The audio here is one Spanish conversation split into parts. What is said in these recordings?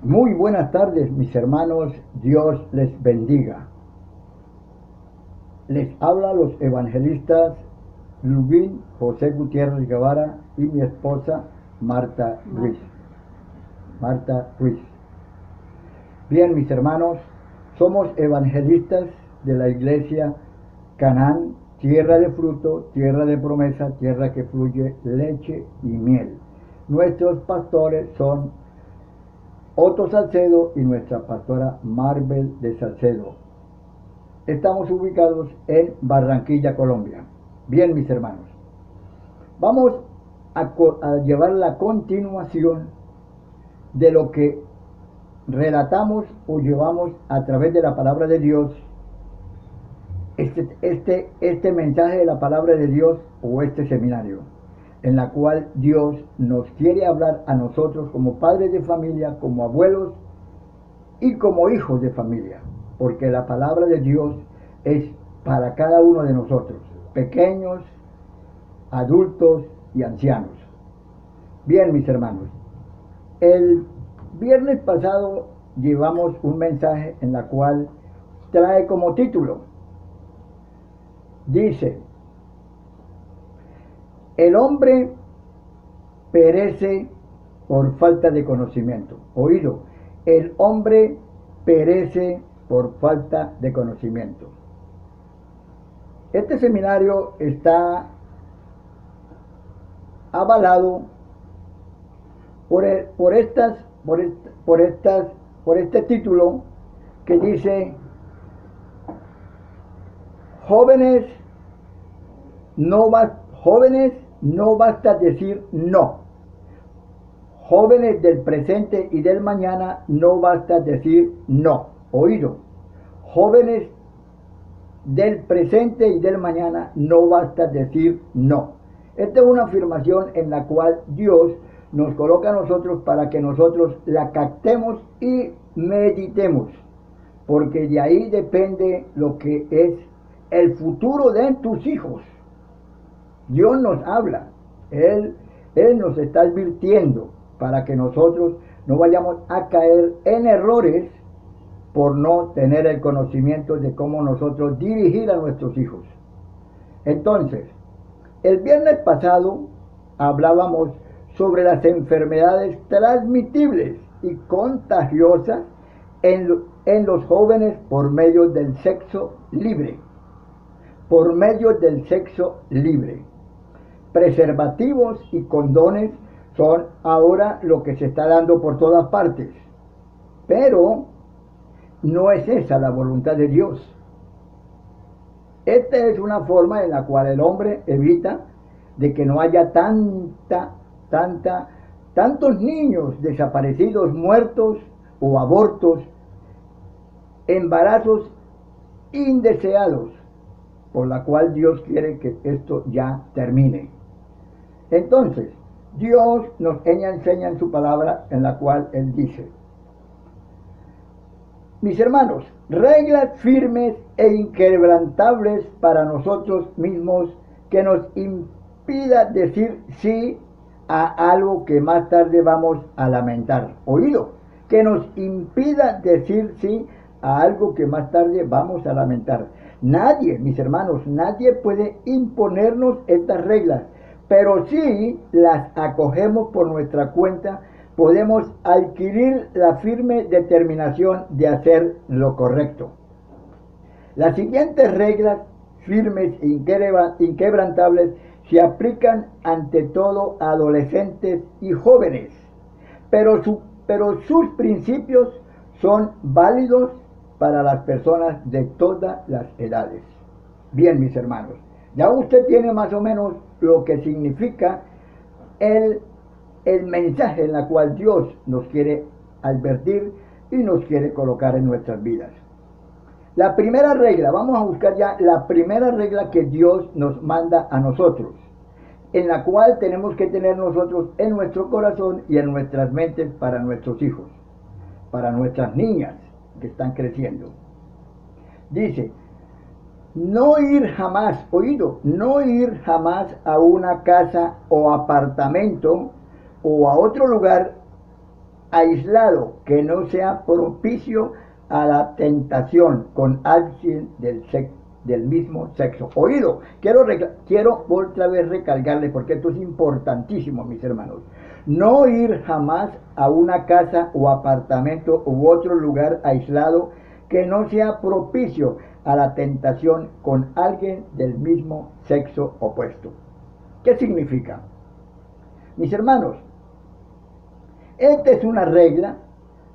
Muy buenas tardes, mis hermanos. Dios les bendiga. Les habla los evangelistas Lubín José Gutiérrez Guevara y mi esposa Marta Ruiz. Marta Ruiz. Bien, mis hermanos, somos evangelistas de la iglesia Canaán, tierra de fruto, tierra de promesa, tierra que fluye leche y miel. Nuestros pastores son Otto Salcedo y nuestra pastora Marvel de Salcedo. Estamos ubicados en Barranquilla, Colombia. Bien, mis hermanos, vamos a llevar la continuación de lo que relatamos o llevamos a través de la palabra de Dios. Este mensaje de la palabra de Dios o este seminario en la cual Dios nos quiere hablar a nosotros como padres de familia, como abuelos y como hijos de familia, porque la palabra de Dios es para cada uno de nosotros, pequeños, adultos y ancianos. Bien, mis hermanos, el viernes pasado llevamos un mensaje en la cual trae como título, dice: el hombre perece por falta de conocimiento. Oído, el hombre perece por falta de conocimiento. Este seminario está avalado por este título que dice: jóvenes no basta decir no. Jóvenes del presente y del mañana, no basta decir no. Oído, jóvenes del presente y del mañana, no basta decir no. Esta es una afirmación en la cual Dios nos coloca a nosotros para que nosotros la captemos y meditemos, porque de ahí depende lo que es el futuro de tus hijos. Dios nos habla, Él nos está advirtiendo para que nosotros no vayamos a caer en errores por no tener el conocimiento de cómo nosotros dirigir a nuestros hijos. Entonces, el viernes pasado hablábamos sobre las enfermedades transmitibles y contagiosas en los jóvenes por medio del sexo libre. Por medio del sexo libre. Preservativos y condones son ahora lo que se está dando por todas partes. Pero no es esa la voluntad de Dios. Esta es una forma en la cual el hombre evita de que no haya tantos niños desaparecidos, muertos o abortos, embarazos indeseados, por la cual Dios quiere que esto ya termine. Entonces, Dios nos enseña en su palabra en la cual Él dice: mis hermanos, reglas firmes e inquebrantables para nosotros mismos que nos impida decir sí a algo que más tarde vamos a lamentar. Oído, que nos impida decir sí a algo que más tarde vamos a lamentar. Nadie, mis hermanos, nadie puede imponernos estas reglas, pero si las acogemos por nuestra cuenta, podemos adquirir la firme determinación de hacer lo correcto. Las siguientes reglas firmes e inquebrantables se aplican ante todo a adolescentes y jóvenes, pero sus principios son válidos para las personas de todas las edades. Bien, mis hermanos, ya usted tiene más o menos lo que significa el mensaje en la cual Dios nos quiere advertir y nos quiere colocar en nuestras vidas. La primera regla, vamos a buscar ya la primera regla que Dios nos manda a nosotros, en la cual tenemos que tener nosotros en nuestro corazón y en nuestras mentes para nuestros hijos, para nuestras niñas que están creciendo. Dice: no ir jamás, oído, no ir jamás a una casa o apartamento o a otro lugar aislado que no sea propicio a la tentación con alguien del mismo sexo. Oído, quiero otra vez recalcarle porque esto es importantísimo, mis hermanos. No ir jamás a una casa o apartamento u otro lugar aislado que no sea propicio a la tentación con alguien del mismo sexo opuesto. ¿Qué significa? Mis hermanos, esta es una regla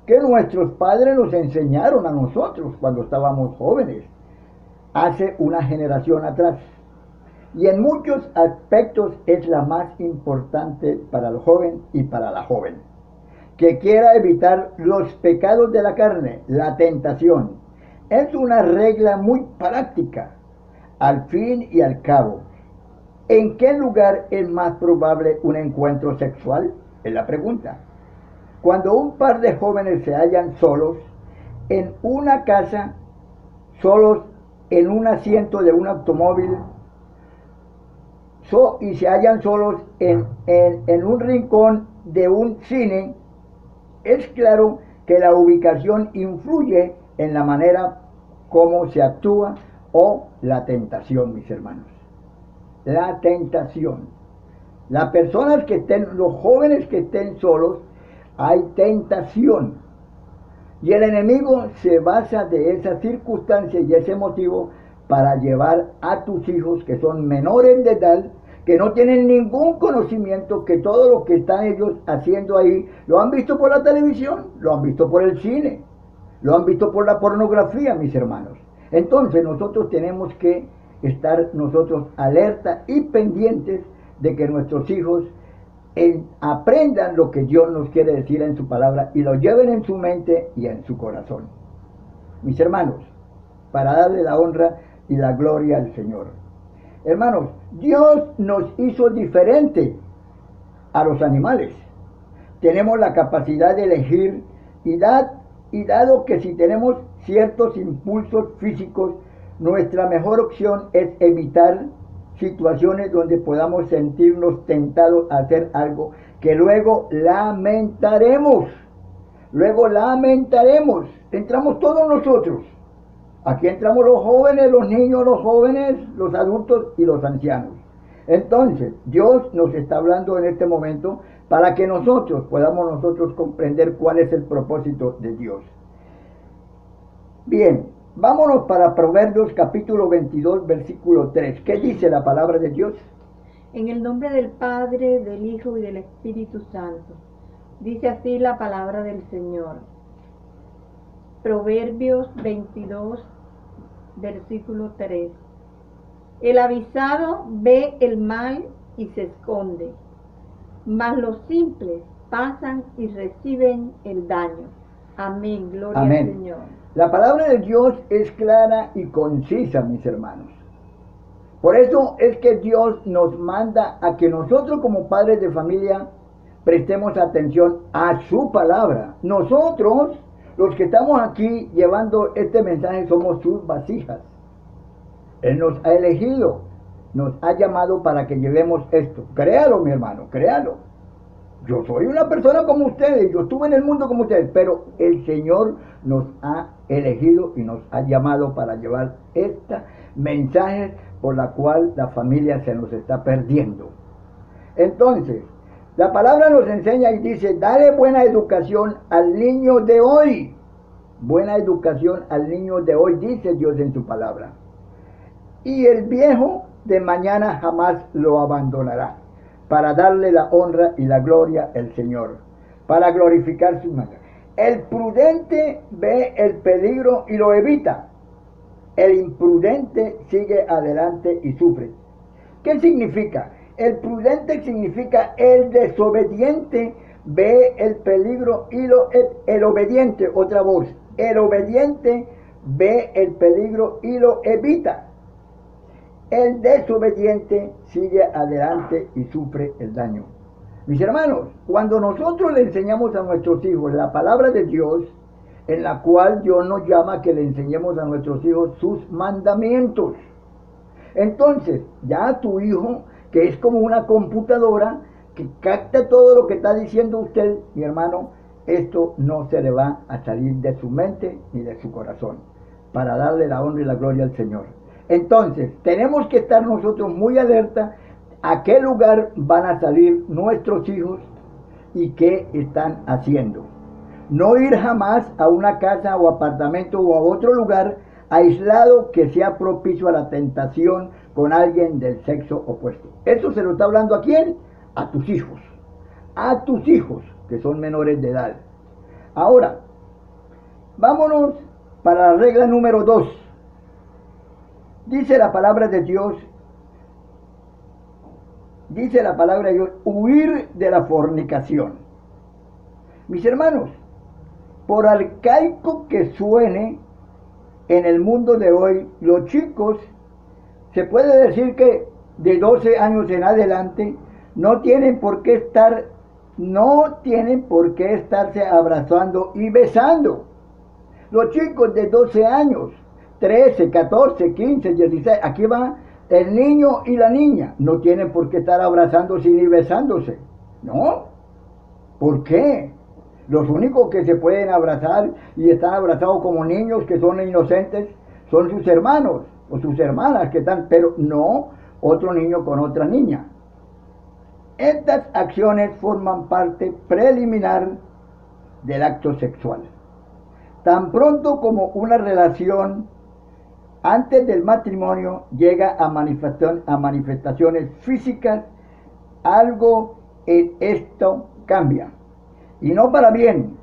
que nuestros padres nos enseñaron a nosotros cuando estábamos jóvenes, hace una generación atrás. Y en muchos aspectos es la más importante para el joven y para la joven, que quiera evitar los pecados de la carne, la tentación. Es una regla muy práctica, al fin y al cabo. ¿En qué lugar es más probable un encuentro sexual? Es la pregunta. Cuando un par de jóvenes se hallan solos en una casa, solos en un asiento de un automóvil, y se hallan solos en un rincón de un cine, es claro que la ubicación influye en la manera como se actúa o la tentación, mis hermanos. La tentación. Las personas que estén, los jóvenes que estén solos, hay tentación. Y el enemigo se basa de esa circunstancia y ese motivo para llevar a tus hijos que son menores de edad, que no tienen ningún conocimiento, que todo lo que están ellos haciendo ahí, lo han visto por la televisión, lo han visto por el cine, lo han visto por la pornografía, mis hermanos. Entonces nosotros tenemos que estar nosotros alerta y pendientes de que nuestros hijos aprendan lo que Dios nos quiere decir en su palabra y lo lleven en su mente y en su corazón. Mis hermanos, para darle la honra y la gloria al Señor. Hermanos, Dios nos hizo diferente a los animales. Tenemos la capacidad de elegir y dado que si tenemos ciertos impulsos físicos, nuestra mejor opción es evitar situaciones donde podamos sentirnos tentados a hacer algo que luego lamentaremos. Entramos todos nosotros. Aquí entramos los jóvenes, los niños, los jóvenes, los adultos y los ancianos. Entonces, Dios nos está hablando en este momento para que podamos nosotros comprender cuál es el propósito de Dios. Bien, vámonos para Proverbios capítulo 22, versículo 3. ¿Qué dice la palabra de Dios? En el nombre del Padre, del Hijo y del Espíritu Santo. Dice así la palabra del Señor. Proverbios 22, versículo 3. El avisado ve el mal y se esconde, mas los simples pasan y reciben el daño. Amén, gloria Amén. al Señor. La palabra de Dios es clara y concisa, mis hermanos. Por eso es que Dios nos manda a que nosotros como padres de familia prestemos atención a su palabra. Nosotros, los que estamos aquí llevando este mensaje, somos sus vasijas. Él nos ha elegido, nos ha llamado para que llevemos esto. Créalo, mi hermano, créalo. Yo soy una persona como ustedes, yo estuve en el mundo como ustedes, pero el Señor nos ha elegido y nos ha llamado para llevar este mensaje por la cual la familia se nos está perdiendo. Entonces, la palabra nos enseña y dice, dale buena educación al niño de hoy. Buena educación al niño de hoy, dice Dios en su palabra. Y el viejo de mañana jamás lo abandonará, para darle la honra y la gloria al Señor, para glorificar su nombre. El prudente ve el peligro y lo evita. El imprudente sigue adelante y sufre. ¿Qué significa? El prudente significa el desobediente ve el peligro y el obediente, otra voz. El obediente ve el peligro y lo evita. El desobediente sigue adelante y sufre el daño. Mis hermanos, cuando nosotros le enseñamos a nuestros hijos la palabra de Dios, en la cual Dios nos llama a que le enseñemos a nuestros hijos sus mandamientos. Entonces, ya tu hijo, que es como una computadora, que capta todo lo que está diciendo usted, mi hermano, esto no se le va a salir de su mente ni de su corazón, para darle la honra y la gloria al Señor. Entonces, tenemos que estar nosotros muy alerta a qué lugar van a salir nuestros hijos y qué están haciendo. No ir jamás a una casa o apartamento o a otro lugar aislado que sea propicio a la tentación con alguien del sexo opuesto. Eso se lo está hablando ¿a quién? A tus hijos. A tus hijos que son menores de edad. Ahora, vámonos para la regla número 2. Dice la palabra de Dios, huir de la fornicación. Mis hermanos, por arcaico que suene en el mundo de hoy, los chicos, se puede decir que de 12 años en adelante, no tienen por qué estarse abrazando y besando. Los chicos de 12 años, 13, 14, 15, 16, aquí va el niño y la niña, no tienen por qué estar abrazándose ni besándose, ¿no? ¿Por qué? Los únicos que se pueden abrazar y están abrazados como niños que son inocentes son sus hermanos o sus hermanas que están, pero no otro niño con otra niña. Estas acciones forman parte preliminar del acto sexual. Tan pronto como una relación antes del matrimonio llega a manifestaciones físicas, algo en esto cambia. Y no para bien.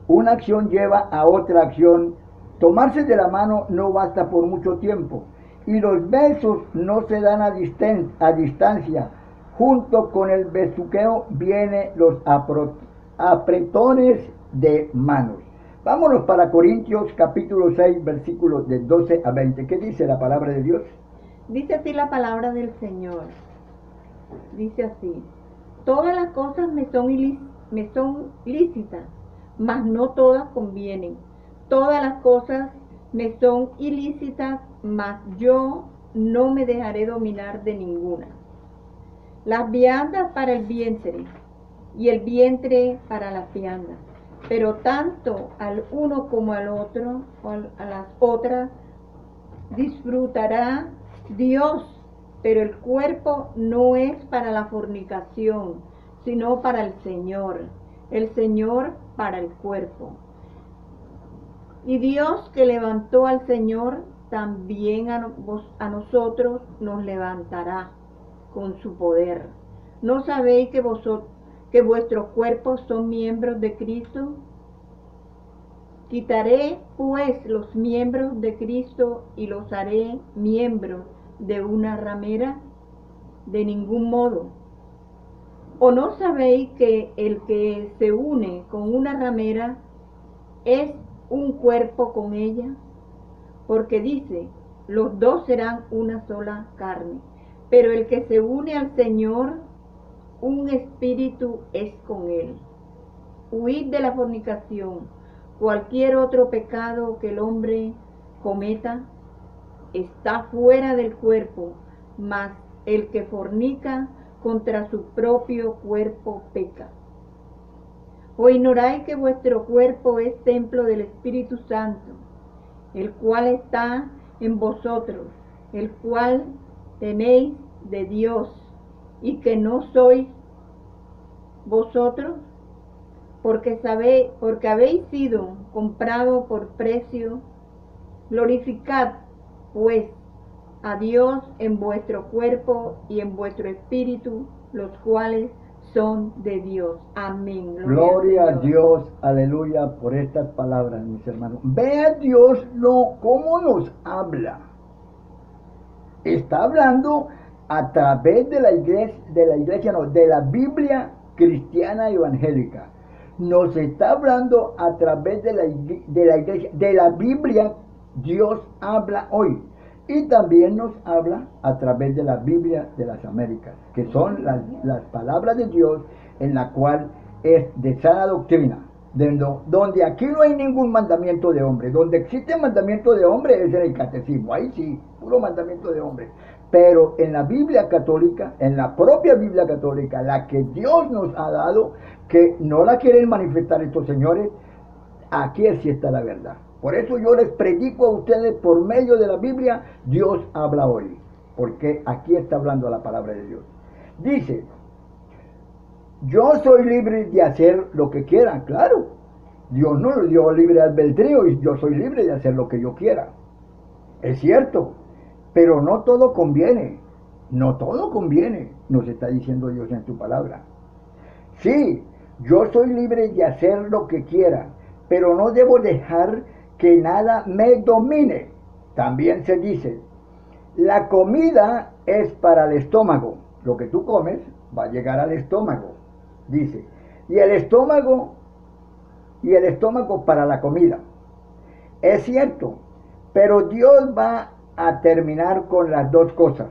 Una acción lleva a otra acción. Tomarse de la mano no basta por mucho tiempo. Y los besos no se dan a distancia. Junto con el besuqueo vienen los apretones de manos. Vámonos para Corintios capítulo 6, versículos de 12 a 20. ¿Qué dice la palabra de Dios? Dice así la palabra del Señor. Dice así: todas las cosas me son lícitas, mas no todas convienen. Todas las cosas me son ilícitas, mas yo no me dejaré dominar de ninguna. Las viandas para el vientre y el vientre para las viandas, pero tanto al uno como al otro o a las otras disfrutará Dios, pero el cuerpo no es para la fornicación, sino para el Señor para el cuerpo. Y Dios que levantó al Señor, también a nosotros nos levantará con su poder. ¿No sabéis que vuestros cuerpos son miembros de Cristo? Quitaré pues los miembros de Cristo y los haré miembros de una ramera. De ningún modo. ¿O no sabéis que el que se une con una ramera es un cuerpo con ella? Porque dice, los dos serán una sola carne. Pero el que se une al Señor, un espíritu es con él. Huid de la fornicación. Cualquier otro pecado que el hombre cometa está fuera del cuerpo, mas el que fornica contra su propio cuerpo peca. ¿O ignoráis que vuestro cuerpo es templo del Espíritu Santo, el cual está en vosotros, el cual tenéis de Dios, y que no sois vosotros? Porque habéis sido comprado por precio. Glorificad pues a Dios en vuestro cuerpo y en vuestro espíritu, los cuales son de Dios. Amén. Gloria a Dios, aleluya, por estas palabras, mis hermanos. Vea Dios cómo nos habla. Está hablando a través de la Biblia cristiana evangélica. Nos está hablando a través de la iglesia, de la Biblia. Dios habla hoy. Y también nos habla a través de la Biblia de las Américas, que son las palabras de Dios, en la cual es de sana doctrina, donde aquí no hay ningún mandamiento de hombre. Donde existe mandamiento de hombre es en el catecismo, ahí sí, puro mandamiento de hombre. Pero en la Biblia católica, en la propia Biblia católica, la que Dios nos ha dado, que no la quieren manifestar estos señores, aquí sí está la verdad. Por eso yo les predico a ustedes por medio de la Biblia, Dios habla hoy, porque aquí está hablando la palabra de Dios. Dice, yo soy libre de hacer lo que quiera, claro. Dios no lo dio libre albedrío y yo soy libre de hacer lo que yo quiera. Es cierto, pero no todo conviene. No todo conviene, nos está diciendo Dios en su palabra. Sí, yo soy libre de hacer lo que quiera, pero no debo dejar que nada me domine. También se dice, la comida es para el estómago. Lo que tú comes va a llegar al estómago, dice. Y el estómago para la comida. Es cierto, pero Dios va a terminar con las dos cosas.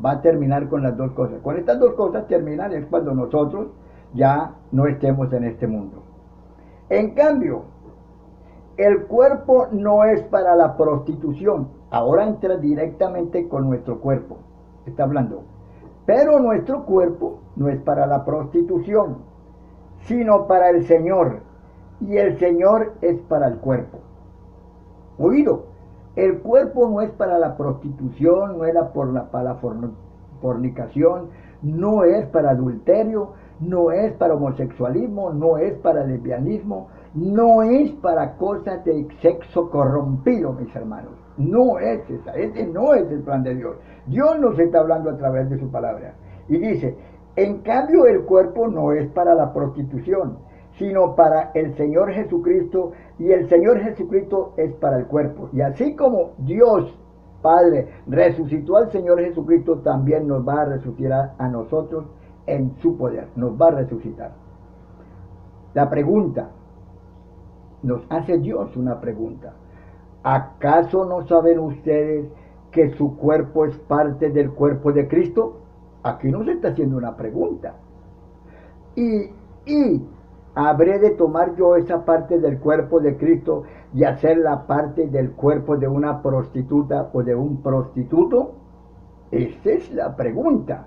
Va a terminar con las dos cosas. Con estas dos cosas terminan es cuando nosotros ya no estemos en este mundo. En cambio, el cuerpo no es para la prostitución. Ahora entra directamente con nuestro cuerpo. Está hablando. Pero nuestro cuerpo no es para la prostitución, sino para el Señor. Y el Señor es para el cuerpo. Oído, el cuerpo no es para la prostitución, no era para la fornicación, no es para adulterio, no es para homosexualismo, no es para lesbianismo, no es para cosas de sexo corrompido, mis hermanos. No es esa, ese no es el plan de Dios. Dios nos está hablando a través de su palabra. Y dice, en cambio el cuerpo no es para la prostitución, sino para el Señor Jesucristo, y el Señor Jesucristo es para el cuerpo. Y así como Dios Padre resucitó al Señor Jesucristo, también nos va a resucitar a nosotros en su poder, nos va a resucitar. La pregunta, nos hace Dios una pregunta. ¿Acaso no saben ustedes que su cuerpo es parte del cuerpo de Cristo? Aquí nos está haciendo una pregunta. Y ¿habré de tomar yo esa parte del cuerpo de Cristo y hacerla parte del cuerpo de una prostituta o de un prostituto? Esa es la pregunta.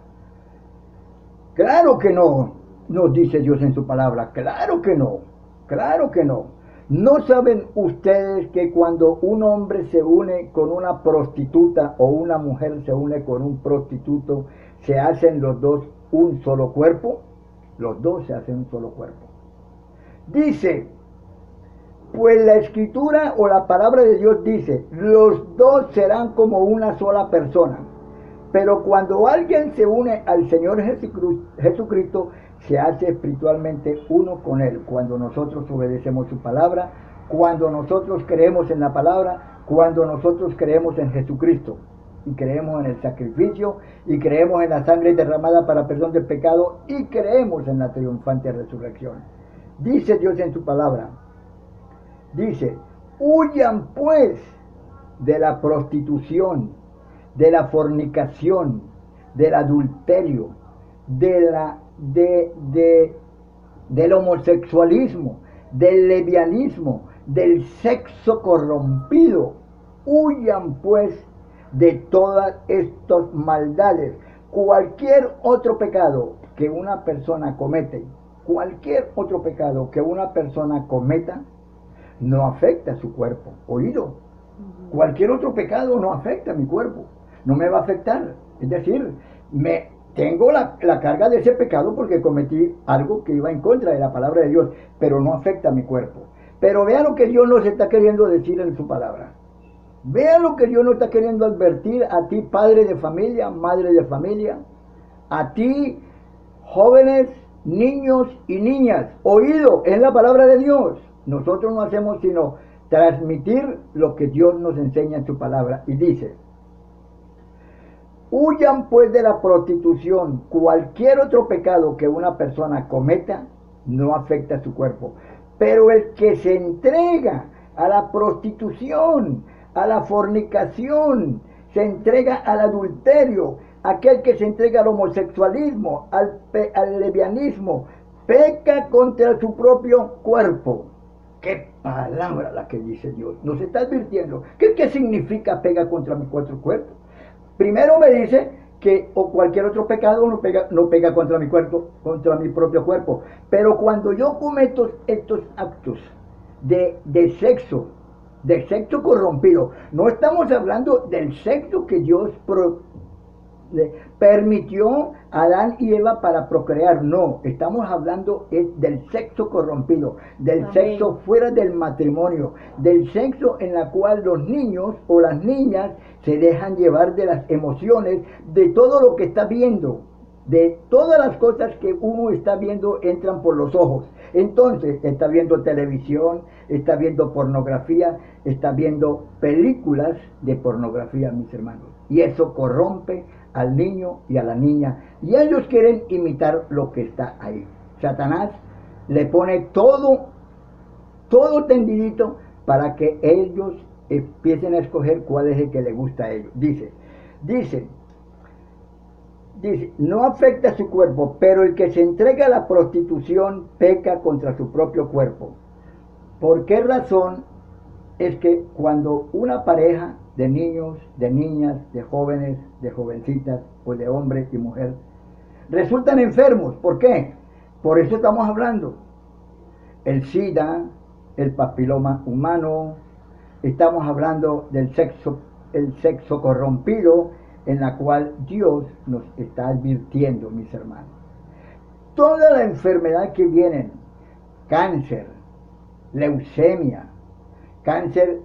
Claro que no, nos dice Dios en su palabra. Claro que no, claro que no. ¿No saben ustedes que cuando un hombre se une con una prostituta o una mujer se une con un prostituto, se hacen los dos un solo cuerpo? Los dos se hacen un solo cuerpo. Dice, pues la escritura o la palabra de Dios dice, los dos serán como una sola persona. Pero cuando alguien se une al Señor Jesucristo, se hace espiritualmente uno con Él. Cuando nosotros obedecemos su palabra, cuando nosotros creemos en la palabra, cuando nosotros creemos en Jesucristo. Y creemos en el sacrificio, y creemos en la sangre derramada para perdón del pecado, y creemos en la triunfante resurrección. Dice Dios en su palabra, dice, huyan pues de la prostitución, de la fornicación, del adulterio, del homosexualismo, del lesbianismo, del sexo corrompido. Huyan pues de todas estas maldades. Cualquier otro pecado que una persona comete, cualquier otro pecado que una persona cometa, no afecta a su cuerpo. Oído, cualquier otro pecado no afecta a mi cuerpo, no me va a afectar. Es decir, tengo la carga de ese pecado porque cometí algo que iba en contra de la palabra de Dios, pero no afecta a mi cuerpo. Pero vean lo que Dios nos está queriendo decir en su palabra. Vean lo que Dios nos está queriendo advertir a ti, padre de familia, madre de familia, a ti, jóvenes, niños y niñas. Oído, es la palabra de Dios. Nosotros no hacemos sino transmitir lo que Dios nos enseña en su palabra. Y dice, huyan pues de la prostitución. Cualquier otro pecado que una persona cometa no afecta a su cuerpo. Pero el que se entrega a la prostitución, a la fornicación, se entrega al adulterio, aquel que se entrega al homosexualismo, al lesbianismo, peca contra su propio cuerpo. ¡Qué palabra la que dice Dios! Nos está advirtiendo. ¿Qué significa pega contra mi cuerpo? primero me dice que o cualquier otro pecado no pega contra mi cuerpo, contra mi propio cuerpo. Pero cuando yo cometo estos actos de sexo corrompido, no estamos hablando del sexo que Dios permitió a Adán y Eva para procrear. No, estamos hablando del sexo corrompido, del Amén. sexo fuera del matrimonio, del sexo en la cual los niños o las niñas se dejan llevar de las emociones, de todo lo que está viendo, de todas las cosas que uno está viendo entran por los ojos. Entonces está viendo televisión, está viendo pornografía, está viendo películas de pornografía, mis hermanos. Y eso corrompe al niño y a la niña. Y ellos quieren imitar lo que está ahí. Satanás le pone todo tendidito para que ellos empiecen a escoger cuál es el que le gusta a ellos. Dice, no afecta a su cuerpo, pero el que se entrega a la prostitución peca contra su propio cuerpo. ¿Por qué razón? Es que cuando una pareja de niños, de niñas, de jóvenes, de jovencitas, o de hombre y mujer, resultan enfermos. ¿Por qué? Por eso estamos hablando. El SIDA, el papiloma humano, estamos hablando del el sexo corrompido, en la cual Dios nos está advirtiendo, mis hermanos. Toda la enfermedad que vienen, cáncer, leucemia, cáncer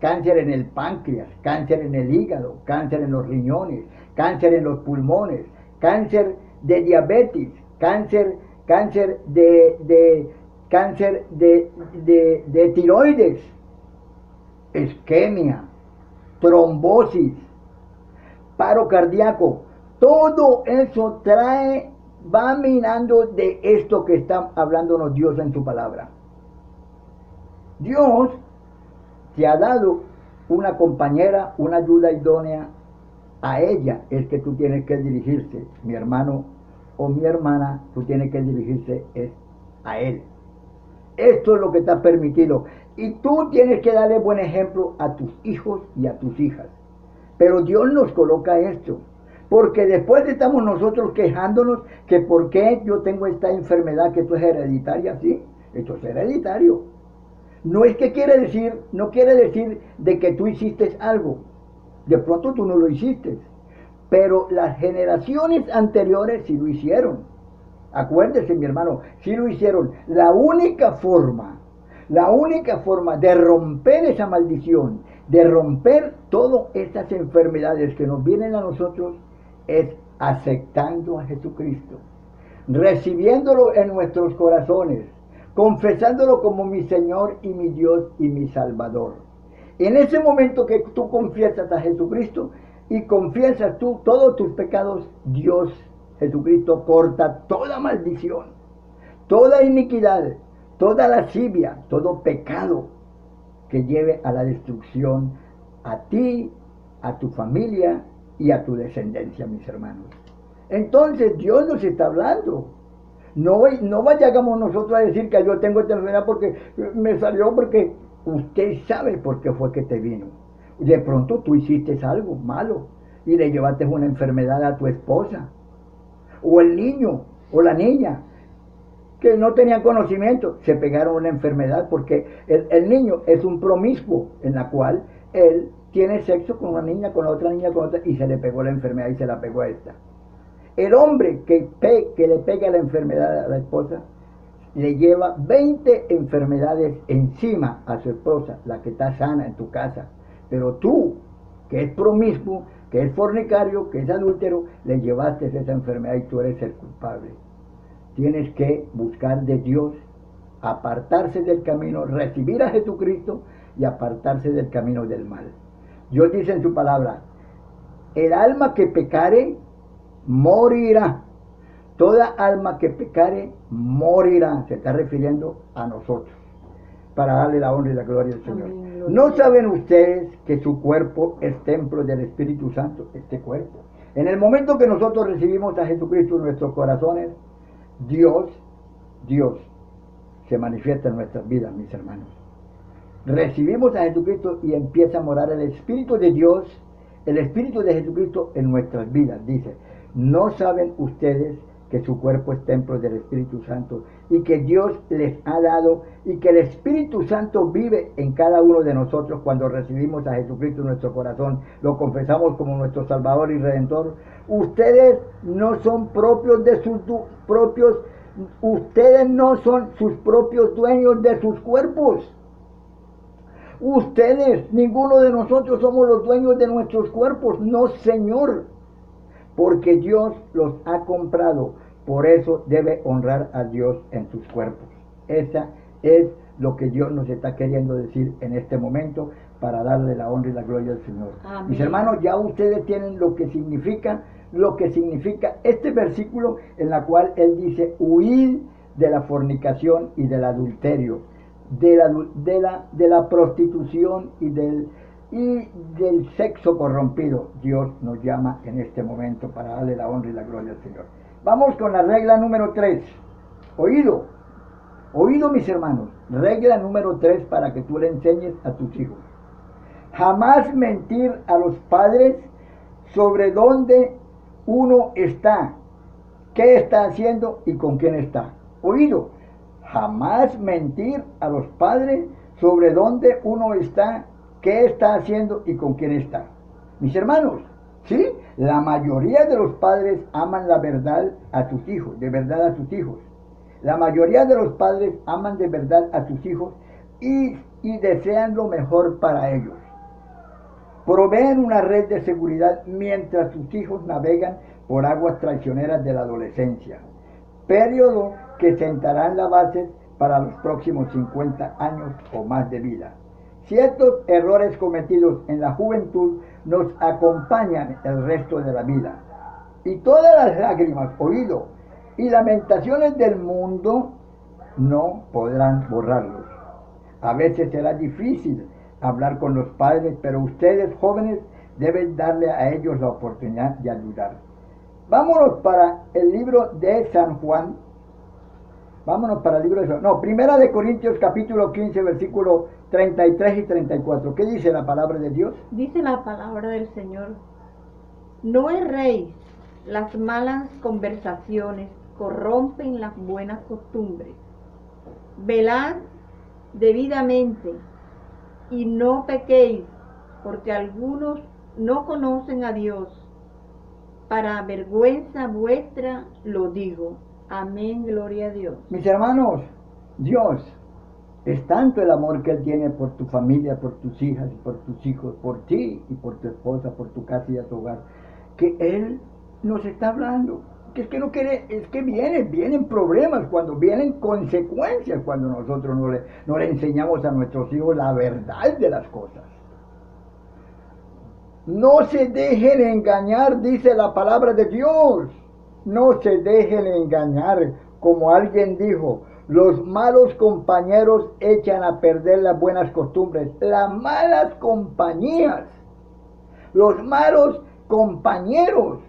en el páncreas, cáncer en el hígado, cáncer en los riñones, cáncer en los pulmones, cáncer de diabetes, cáncer de tiroides, isquemia, trombosis, paro cardíaco, todo eso va minando de esto que está hablándonos Dios en su palabra. Dios te ha dado una compañera, una ayuda idónea. A ella es que tú tienes que dirigirse, mi hermano o mi hermana, tú tienes que dirigirse es a él. Esto es lo que está permitido. Y tú tienes que darle buen ejemplo a tus hijos y a tus hijas. Pero Dios nos coloca esto. Porque después estamos nosotros quejándonos que por qué yo tengo esta enfermedad, que esto es hereditaria, ¿sí? Esto es hereditario. No es que no quiere decir de que tú hiciste algo. De pronto tú no lo hiciste. Pero las generaciones anteriores sí lo hicieron. Acuérdese, mi hermano, sí lo hicieron. La única forma de romper esa maldición, de romper todas estas enfermedades que nos vienen a nosotros, es aceptando a Jesucristo, recibiéndolo en nuestros corazones, confesándolo como mi Señor y mi Dios y mi Salvador. En ese momento que tú confiesas a Jesucristo y confiesas tú todos tus pecados, Dios, Jesucristo, corta toda maldición, toda iniquidad, toda lascivia, todo pecado que lleve a la destrucción a ti, a tu familia y a tu descendencia, mis hermanos. Entonces Dios nos está hablando. No vayamos nosotros a decir que yo tengo esta enfermedad porque me salió, porque usted sabe por qué fue que te vino. De pronto tú hiciste algo malo y le llevaste una enfermedad a tu esposa, o el niño o la niña que no tenían conocimiento, se pegaron una enfermedad porque el niño es un promiscuo en la cual él tiene sexo con una niña, con otra niña, con otra, y se le pegó la enfermedad y se la pegó a esta. El hombre que le pega la enfermedad a la esposa le lleva 20 enfermedades encima a su esposa, la que está sana en tu casa. Pero tú, que es promiscuo, que es fornicario, que es adúltero, le llevaste esa enfermedad y tú eres el culpable. Tienes que buscar de Dios, apartarse del camino, recibir a Jesucristo y apartarse del camino del mal. Dios dice en su palabra, el alma que pecare, morirá. Toda alma que pecare, morirá. Se está refiriendo a nosotros, para darle la honra y la gloria al Señor. Amén. ¿No saben ustedes que su cuerpo es templo del Espíritu Santo? Este cuerpo. En el momento que nosotros recibimos a Jesucristo en nuestros corazones, Dios se manifiesta en nuestras vidas, mis hermanos. Recibimos a Jesucristo y empieza a morar el Espíritu de Dios el Espíritu de Jesucristo en nuestras vidas. Dice, ¿no saben ustedes que su cuerpo es templo del Espíritu Santo y que Dios les ha dado y que el Espíritu Santo vive en cada uno de nosotros cuando recibimos a Jesucristo en nuestro corazón, lo confesamos como nuestro Salvador y Redentor? Ustedes no son propios de sus propios, ustedes no son sus propios dueños de sus cuerpos. Ustedes, ninguno de nosotros somos los dueños de nuestros cuerpos, no, Señor, porque Dios los ha comprado. Por eso debe honrar a Dios en sus cuerpos. Esa es lo que Dios nos está queriendo decir en este momento para darle la honra y la gloria al Señor. Amén. Mis hermanos, ya ustedes tienen lo que significa este versículo en la cual Él dice, huid de la fornicación y del adulterio, de la prostitución y del sexo corrompido. Dios nos llama en este momento para darle la honra y la gloria al Señor. Vamos con la regla número 3. Oído, mis hermanos. Regla número 3 para que tú le enseñes a tus hijos. Jamás mentir a los padres sobre dónde uno está, qué está haciendo y con quién está. Oído. Jamás mentir a los padres sobre dónde uno está, qué está haciendo y con quién está. Mis hermanos, ¿sí? La mayoría de los padres aman la verdad a sus hijos, de verdad a sus hijos. La mayoría de los padres aman de verdad a sus hijos y desean lo mejor para ellos. Proveen una red de seguridad mientras sus hijos navegan por aguas traicioneras de la adolescencia, periodo que sentarán la base para los próximos 50 años o más de vida. Ciertos errores cometidos en la juventud nos acompañan el resto de la vida. Y todas las lágrimas, oído, y lamentaciones del mundo no podrán borrarlos. A veces será difícil hablar con los padres, pero ustedes jóvenes deben darle a ellos la oportunidad de ayudar. Vámonos para el libro de San Juan. Primera de Corintios capítulo 15, versículo 33 y 34. ¿Qué dice la palabra de Dios? Dice la palabra del Señor: no erréis, las malas conversaciones corrompen las buenas costumbres. Velad debidamente y no pequéis, porque algunos no conocen a Dios. Para vergüenza vuestra lo digo. Amén, gloria a Dios. Mis hermanos, Dios es tanto el amor que Él tiene por tu familia, por tus hijas y por tus hijos, por ti y por tu esposa, por tu casa y a tu hogar, que Él nos está hablando. Que es que no quiere, es que vienen problemas, cuando vienen consecuencias, cuando nosotros no le enseñamos a nuestros hijos la verdad de las cosas. No se dejen engañar, dice la palabra de Dios. No se dejen engañar, como alguien dijo, los malos compañeros echan a perder las buenas costumbres. Las malas compañías, los malos compañeros,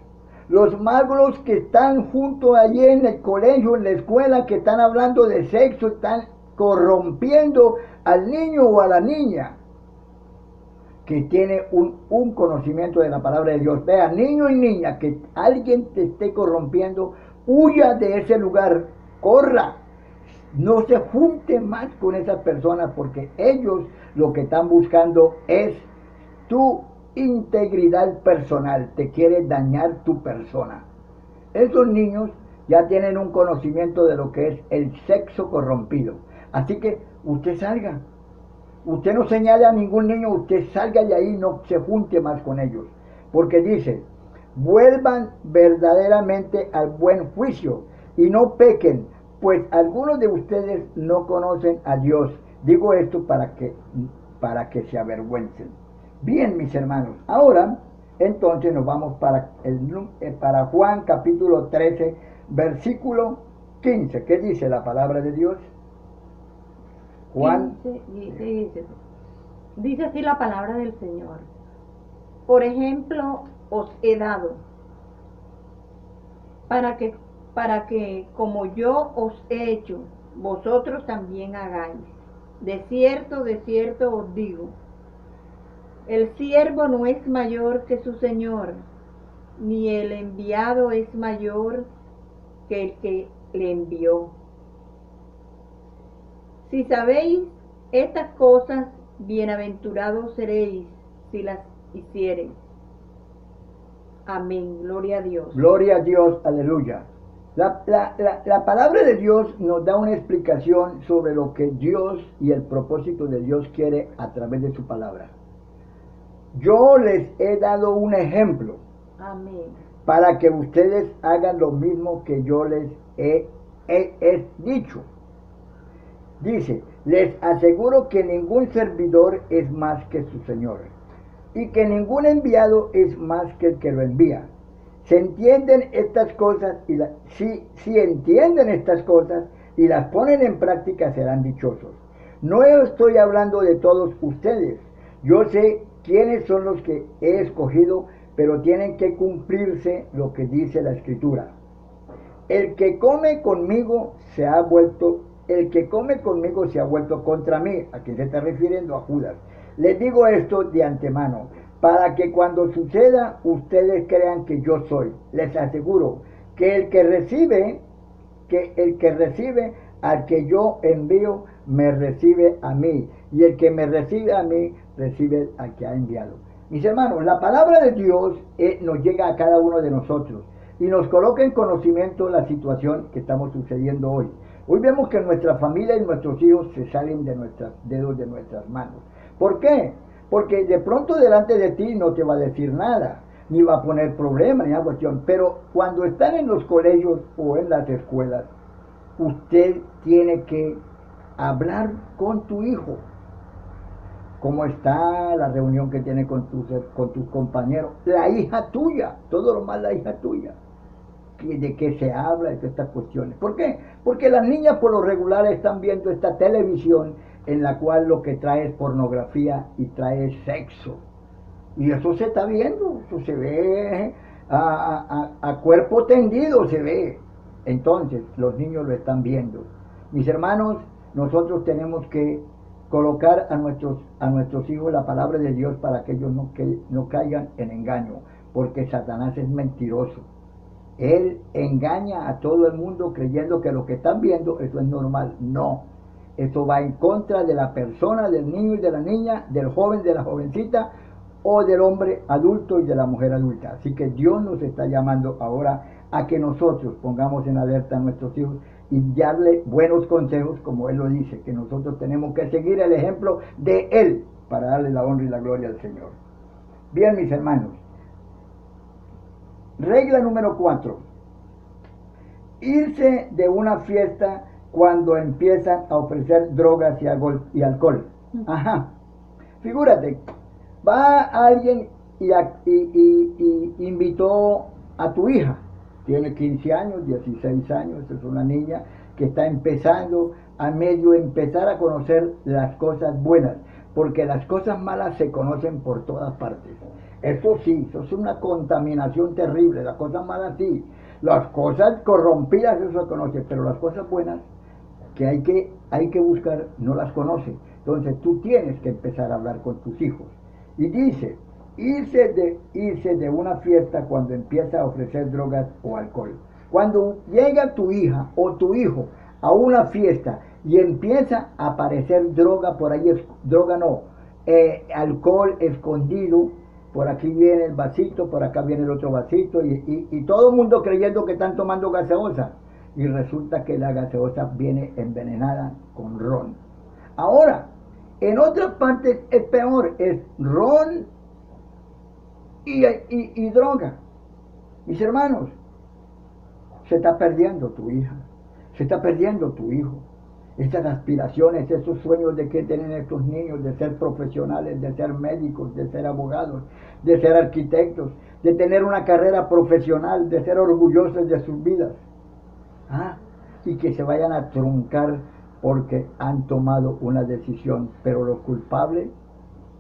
los malos que están junto allí en el colegio, en la escuela, que están hablando de sexo, están corrompiendo al niño o a la niña que tiene un conocimiento de la palabra de Dios. Vea, niño y niña, que alguien te esté corrompiendo, huya de ese lugar, corra. No se junte más con esas personas, porque ellos lo que están buscando es tu integridad personal, te quiere dañar tu persona. Esos niños ya tienen un conocimiento de lo que es el sexo corrompido. Así que usted salga. Usted no señale a ningún niño, usted salga de ahí, no se junte más con ellos. Porque dice, vuelvan verdaderamente al buen juicio y no pequen, pues algunos de ustedes no conocen a Dios. Digo esto para que se avergüencen. Bien, mis hermanos, ahora entonces nos vamos para Juan capítulo 13, versículo 15. ¿Qué dice la palabra de Dios? Juan. Dice así la palabra del Señor. Por ejemplo, os he dado, para que como yo os he hecho, vosotros también hagáis. De cierto os digo, El siervo no es mayor que su señor, ni el enviado es mayor que el que le envió. Si sabéis estas cosas, bienaventurados seréis si las hiciereis. Amén. Gloria a Dios. Gloria a Dios, aleluya. La palabra de Dios nos da una explicación sobre lo que Dios y el propósito de Dios quiere a través de su palabra. Yo les he dado un ejemplo. Amén. Para que ustedes hagan lo mismo que yo les he dicho. Dice, les aseguro que ningún servidor es más que su Señor, y que ningún enviado es más que el que lo envía. ¿Se entienden estas cosas? Si entienden estas cosas y las ponen en práctica, serán dichosos. No estoy hablando de todos ustedes. Yo sé quiénes son los que he escogido, pero tienen que cumplirse lo que dice la Escritura. El que come conmigo se ha vuelto contra mí. ¿A quién se está refiriendo? A Judas. Les digo esto de antemano, para que cuando suceda ustedes crean que yo soy. Les aseguro que el que recibe al que yo envío, me recibe a mí, y el que me recibe a mí, recibe al que ha enviado. Mis hermanos, la palabra de Dios nos llega a cada uno de nosotros y nos coloca en conocimiento la situación que estamos sucediendo hoy. Hoy vemos que nuestra familia y nuestros hijos se salen de nuestros dedos, de nuestras manos. ¿Por qué? Porque de pronto delante de ti no te va a decir nada, ni va a poner problema, ni nada cuestión. Pero cuando están en los colegios o en las escuelas, usted tiene que hablar con tu hijo. ¿Cómo está la reunión que tiene con tus compañeros? La hija tuya, todo lo más la hija tuya. ¿De qué se habla? De todas estas cuestiones. ¿Por qué? Porque las niñas por lo regular están viendo esta televisión en la cual lo que trae es pornografía y trae sexo. Y eso se está viendo, eso se ve a cuerpo tendido, se ve. Entonces, los niños lo están viendo. Mis hermanos, nosotros tenemos que colocar a nuestros hijos la palabra de Dios para que ellos no caigan en engaño, porque Satanás es mentiroso. Él engaña a todo el mundo creyendo que lo que están viendo, eso es normal. No, eso va en contra de la persona, del niño y de la niña, del joven, de la jovencita, o del hombre adulto y de la mujer adulta. Así que Dios nos está llamando ahora a que nosotros pongamos en alerta a nuestros hijos y darle buenos consejos, como Él lo dice, que nosotros tenemos que seguir el ejemplo de Él para darle la honra y la gloria al Señor. Bien, mis hermanos, regla número 4. Irse de una fiesta cuando empiezan a ofrecer drogas y alcohol. Ajá. Figúrate, va alguien y invitó a tu hija. Tiene 15 años, 16 años, es una niña que está empezando a medio empezar a conocer las cosas buenas, porque las cosas malas se conocen por todas partes. Eso sí, eso es una contaminación terrible, las cosas malas sí, las cosas corrompidas eso se conoce, pero las cosas buenas que hay que buscar no las conoce. Entonces tú tienes que empezar a hablar con tus hijos. Y dice, irse de una fiesta cuando empieza a ofrecer drogas o alcohol. Cuando llega tu hija o tu hijo a una fiesta y empieza a aparecer droga por ahí, alcohol escondido, por aquí viene el vasito, por acá viene el otro vasito, y todo el mundo creyendo que están tomando gaseosa, y resulta que la gaseosa viene envenenada con ron. Ahora, en otras partes es peor, es ron y droga. Mis hermanos, se está perdiendo tu hija, se está perdiendo tu hijo. Estas aspiraciones, esos sueños de que tienen estos niños, de ser profesionales, de ser médicos, de ser abogados, de ser arquitectos, de tener una carrera profesional, de ser orgullosos de sus vidas. Y que se vayan a truncar porque han tomado una decisión, pero los culpables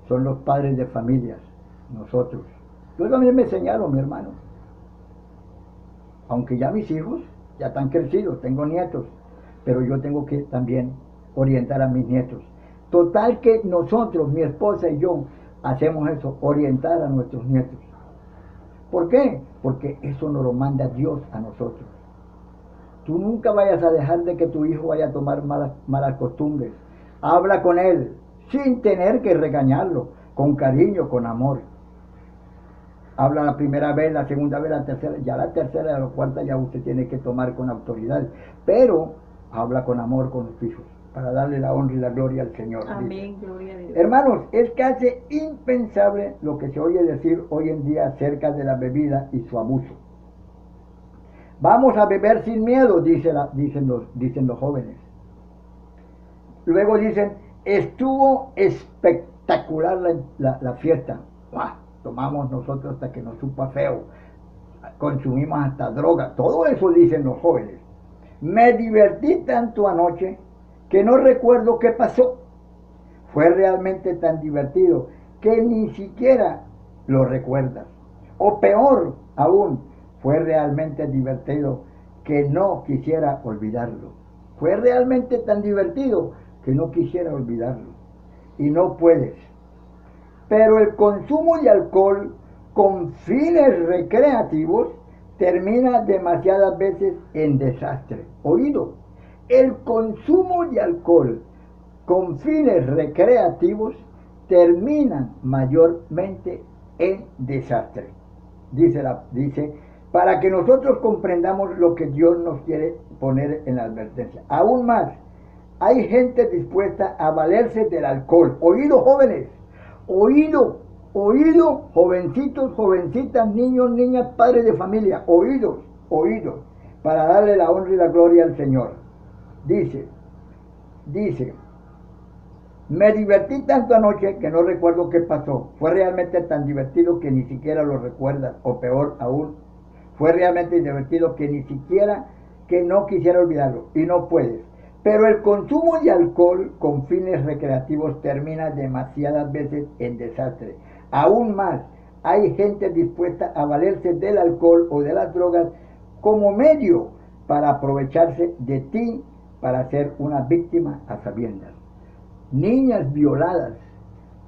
son los padres de familias, nosotros. Yo también me señalo, mi hermano. Aunque ya mis hijos ya están crecidos, tengo nietos, pero yo tengo que también orientar a mis nietos. Total que nosotros, mi esposa y yo, hacemos eso, orientar a nuestros nietos. ¿Por qué? Porque eso nos lo manda Dios a nosotros. Tú nunca vayas a dejar de que tu hijo vaya a tomar malas costumbres. Habla con él sin tener que regañarlo, con cariño, con amor. Habla la primera vez, la segunda vez, la tercera, ya la tercera y la cuarta ya usted tiene que tomar con autoridad. Pero habla con amor con los hijos, para darle la honra y la gloria al Señor. Amén, gloria a Dios. Hermanos, es casi impensable lo que se oye decir hoy en día acerca de la bebida y su abuso. Vamos a beber sin miedo, dicen los jóvenes. Luego dicen, estuvo espectacular la fiesta. ¡Wow! Tomamos nosotros hasta que nos supa feo. Consumimos hasta droga. Todo eso dicen los jóvenes. Me divertí tanto anoche que no recuerdo qué pasó. Fue realmente tan divertido que ni siquiera lo recuerdas. O peor aún, fue realmente divertido que no quisiera olvidarlo. Fue realmente tan divertido que no quisiera olvidarlo. Y no puedes. Pero el consumo de alcohol con fines recreativos termina demasiadas veces en desastre. Oído, el consumo de alcohol con fines recreativos terminan mayormente en desastre. Dice, para que nosotros comprendamos lo que Dios nos quiere poner en la advertencia. Aún más, hay gente dispuesta a valerse del alcohol. Oído, jóvenes, oído, jovencitos, jovencitas, niños, niñas, padres de familia, oídos, para darle la honra y la gloria al Señor. Dice, me divertí tanto anoche que no recuerdo qué pasó. Fue realmente tan divertido que ni siquiera lo recuerdas. O peor aún, fue realmente divertido que no quisiera olvidarlo. Y no puedes. Pero el consumo de alcohol con fines recreativos termina demasiadas veces en desastre. Aún más, hay gente dispuesta a valerse del alcohol o de las drogas como medio para aprovecharse de ti para ser una víctima a sabiendas. Niñas violadas,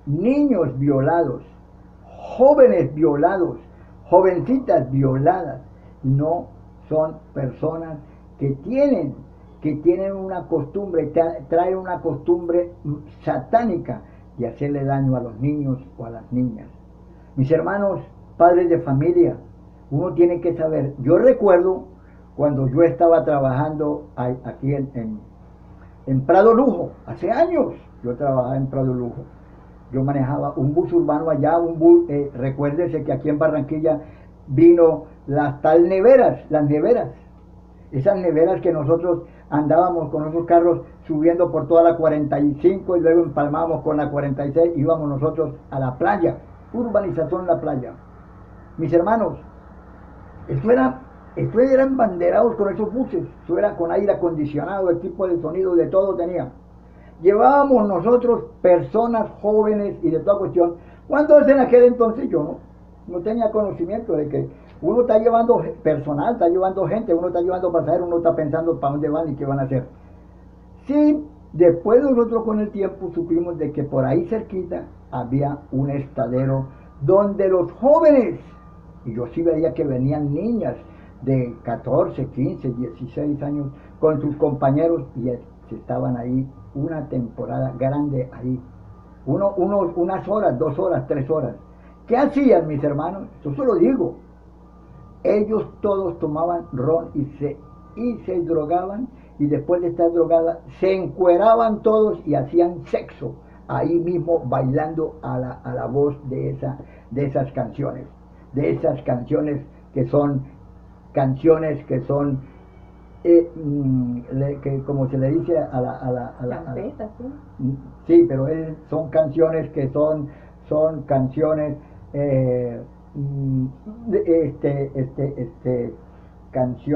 niños violados, jóvenes violados, jovencitas violadas, no son personas que tienen una costumbre, traen una costumbre satánica de hacerle daño a los niños o a las niñas. Mis hermanos, padres de familia, uno tiene que saber, yo recuerdo cuando yo estaba trabajando aquí en Prado Lujo, hace años, yo trabajaba en Prado Lujo. Yo manejaba un bus urbano allá, recuérdese que aquí en Barranquilla vino las neveras. Esas neveras que nosotros andábamos con esos carros subiendo por toda la 45 y luego empalmábamos con la 46, íbamos nosotros a la playa, urbanización en la playa. Mis hermanos, esto eran banderados con esos buses, eso era con aire acondicionado, equipo de sonido, de todo tenía. Llevábamos nosotros personas jóvenes y de toda cuestión, cuando en aquel entonces yo no tenía conocimiento de que uno está llevando personal, está llevando gente, uno está llevando pasajeros, uno está pensando para dónde van y qué van a hacer. Sí, después nosotros con el tiempo supimos de que por ahí cerquita había un estadero donde los jóvenes, y yo sí veía que venían niñas de 14, 15, 16 años con sus compañeros y estaban ahí una temporada grande ahí. Unas horas, 2 horas, 3 horas. ¿Qué hacían mis hermanos? Yo se lo digo. Ellos todos tomaban ron y se drogaban, y después de estar drogadas se encueraban todos y hacían sexo ahí mismo, bailando a la voz de esas canciones que son que como se le dice sí, pero son canciones que son canciones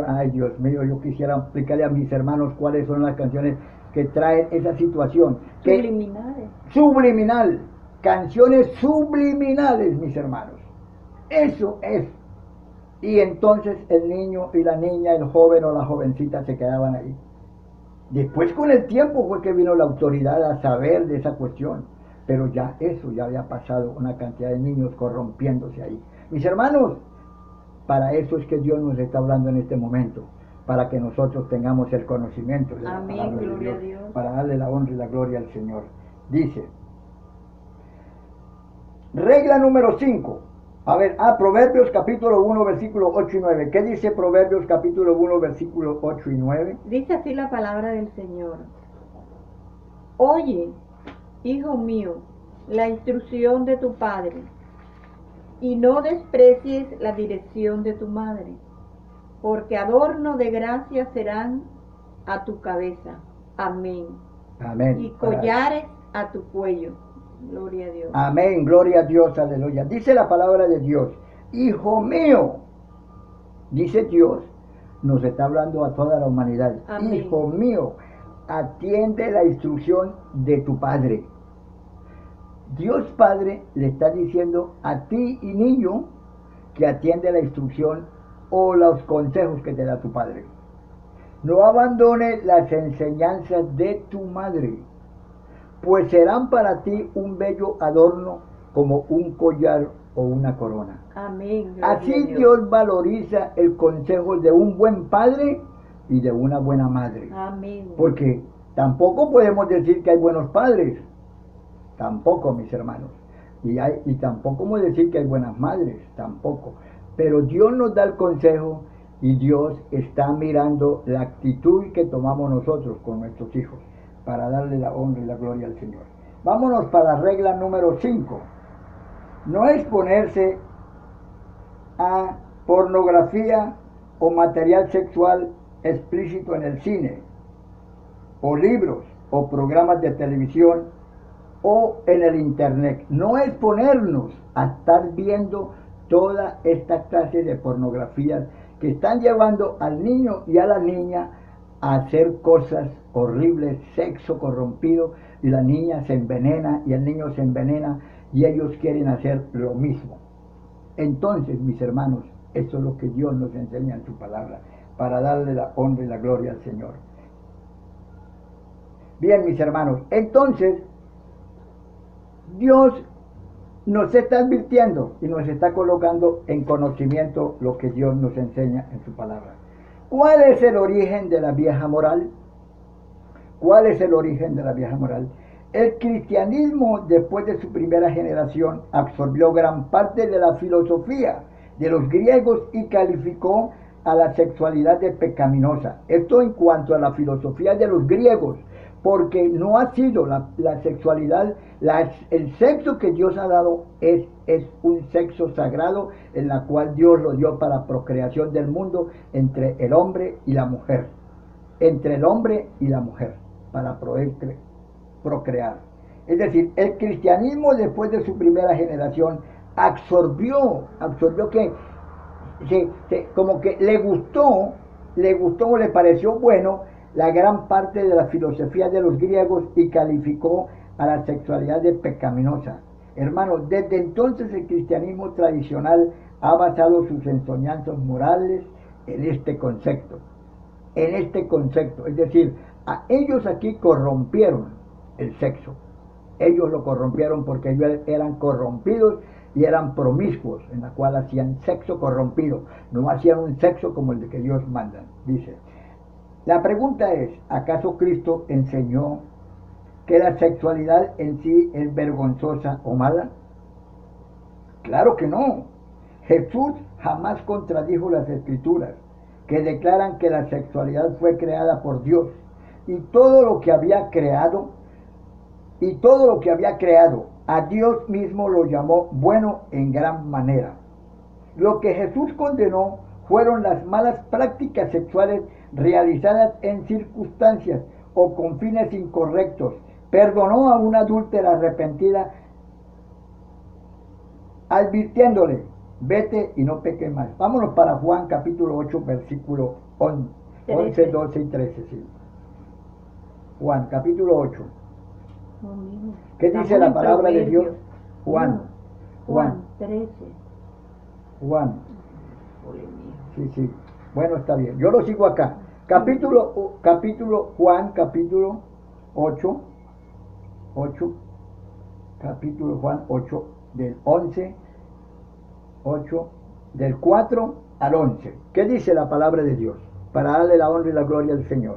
ay Dios mío, yo quisiera explicarle a mis hermanos cuáles son las canciones que traen esa situación. Subliminal, canciones subliminales, mis hermanos. Eso es. Y entonces el niño y la niña, el joven o la jovencita se quedaban ahí. Después con el tiempo fue que vino la autoridad a saber de esa cuestión. pero ya eso ya había pasado, una cantidad de niños corrompiéndose ahí. Mis hermanos, para eso es que Dios nos está hablando en este momento, para que nosotros tengamos el conocimiento de la Amén, palabra de gloria Dios, a Dios. para darle la honra y la gloria al Señor. Dice, regla número 5. A ver, Proverbios capítulo 1, versículo 8 y 9. ¿Qué dice Proverbios capítulo 1, versículo 8 y 9? Dice así la palabra del Señor. Oye, hijo mío, la instrucción de tu padre, y no desprecies la dirección de tu madre, porque adorno de gracia serán a tu cabeza. Amén. Amén. Y collares a tu cuello. Gloria a Dios. Amén, gloria a Dios, aleluya. Dice la palabra de Dios, hijo mío, dice Dios, nos está hablando a toda la humanidad. Amén. Hijo mío, atiende la instrucción de tu padre. Dios Padre le está diciendo a ti y niño que atiende la instrucción o los consejos que te da tu padre. No abandone las enseñanzas de tu madre, pues serán para ti un bello adorno como un collar o una corona. Amén. Así Dios valoriza el consejo de un buen padre y de una buena madre. Amén. Porque tampoco podemos decir que hay buenos padres. Tampoco, mis hermanos. Y tampoco podemos decir que hay buenas madres. Tampoco. Pero Dios nos da el consejo y Dios está mirando la actitud que tomamos nosotros con nuestros hijos para darle la honra y la gloria al Señor. Vámonos para la regla número 5. No exponerse a pornografía o material sexual explícito en el cine, o libros, o programas de televisión, o en el internet. No exponernos a estar viendo toda esta clase de pornografías que están llevando al niño y a la niña a hacer cosas horribles, sexo corrompido, y la niña se envenena y el niño se envenena y ellos quieren hacer lo mismo. Entonces, mis hermanos, eso es lo que Dios nos enseña en su palabra, para darle la honra y la gloria al Señor. Bien, mis hermanos, entonces Dios nos está advirtiendo y nos está colocando en conocimiento lo que Dios nos enseña en su palabra. ¿Cuál es el origen de la vieja moral? ¿Cuál es el origen de la vieja moral? El cristianismo, después de su primera generación, absorbió gran parte de la filosofía de los griegos y calificó a la sexualidad de pecaminosa. Esto en cuanto a la filosofía de los griegos, porque no ha sido la sexualidad, el sexo que Dios ha dado es un sexo sagrado, en la cual Dios lo dio para procreación del mundo entre el hombre y la mujer. Entre el hombre y la mujer, para procrear. Es decir, el cristianismo después de su primera generación absorbió que como que le gustó, le pareció bueno la gran parte de la filosofía de los griegos y calificó a la sexualidad de pecaminosa. Hermanos, desde entonces el cristianismo tradicional ha basado sus enseñanzas morales en este concepto. Es decir, a ellos aquí corrompieron el sexo. Ellos lo corrompieron porque ellos eran corrompidos y eran promiscuos, en la cual hacían sexo corrompido. No hacían un sexo como el de que Dios manda, dice. La pregunta es, ¿acaso Cristo enseñó que la sexualidad en sí es vergonzosa o mala? Claro que no. Jesús jamás contradijo las Escrituras, que declaran que la sexualidad fue creada por Dios y todo lo que había creado, a Dios mismo lo llamó bueno en gran manera. Lo que Jesús condenó fueron las malas prácticas sexuales realizadas en circunstancias o con fines incorrectos. Perdonó a una adúltera arrepentida, advirtiéndole, vete y no peques más. Vámonos para Juan capítulo 8, versículo 11, 12 y 13. Sí. Juan capítulo 8. ¿Qué dice la palabra de Dios? Juan 13. Juan. Sí. Bueno, está bien. Yo lo sigo acá. Capítulo Juan, capítulo 8. capítulo Juan 8, del 11, 8, del 4 al 11. ¿Qué dice la palabra de Dios? Para darle la honra y la gloria al Señor.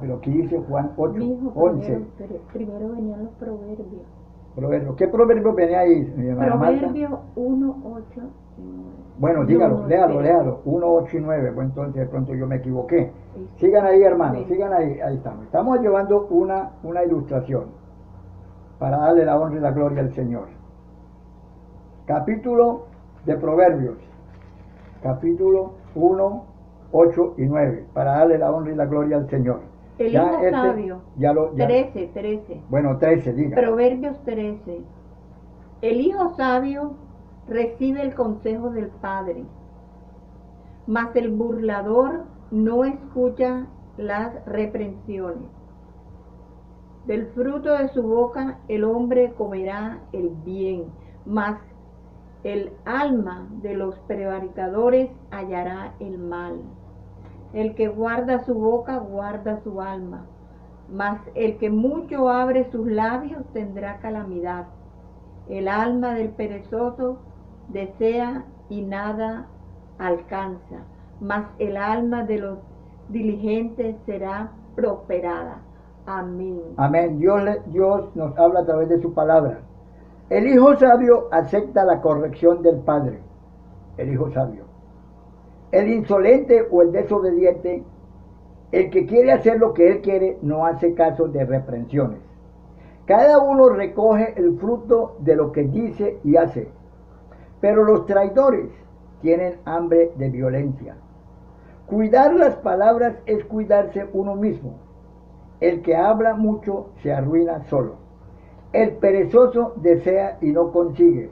Pero aquí dice Juan 8, Mijo, 11. primero venían los proverbios. Proverbio. ¿Qué proverbio venía ahí, mi hermana Marta? Proverbio 1, 8 y 9. Bueno, dígalo, No, léalo, espera. léalo. 1, 8 y 9. Pues entonces de pronto yo me equivoqué. Sí. Sigan ahí, hermanos, Sí. sigan ahí. Ahí estamos. Estamos llevando una ilustración para darle la honra y la gloria al Señor. Capítulo de Proverbios. Capítulo 1, 8 y 9. Para darle la honra y la gloria al Señor. El hijo sabio. Ya. 13. Bueno, 13, diga. Proverbios 13. El hijo sabio recibe el consejo del padre, mas el burlador no escucha las reprensiones. Del fruto de su boca el hombre comerá el bien, mas el alma de los prevaricadores hallará el mal. El que guarda su boca guarda su alma, mas el que mucho abre sus labios tendrá calamidad. El alma del perezoso desea y nada alcanza, mas el alma de los diligentes será prosperada. Amén. Amén. Dios nos habla a través de su palabra. El hijo sabio acepta la corrección del padre. El hijo sabio. El insolente o el desobediente, el que quiere hacer lo que él quiere, no hace caso de reprensiones. Cada uno recoge el fruto de lo que dice y hace. Pero los traidores tienen hambre de violencia. Cuidar las palabras es cuidarse uno mismo. El que habla mucho se arruina solo. El perezoso desea y no consigue.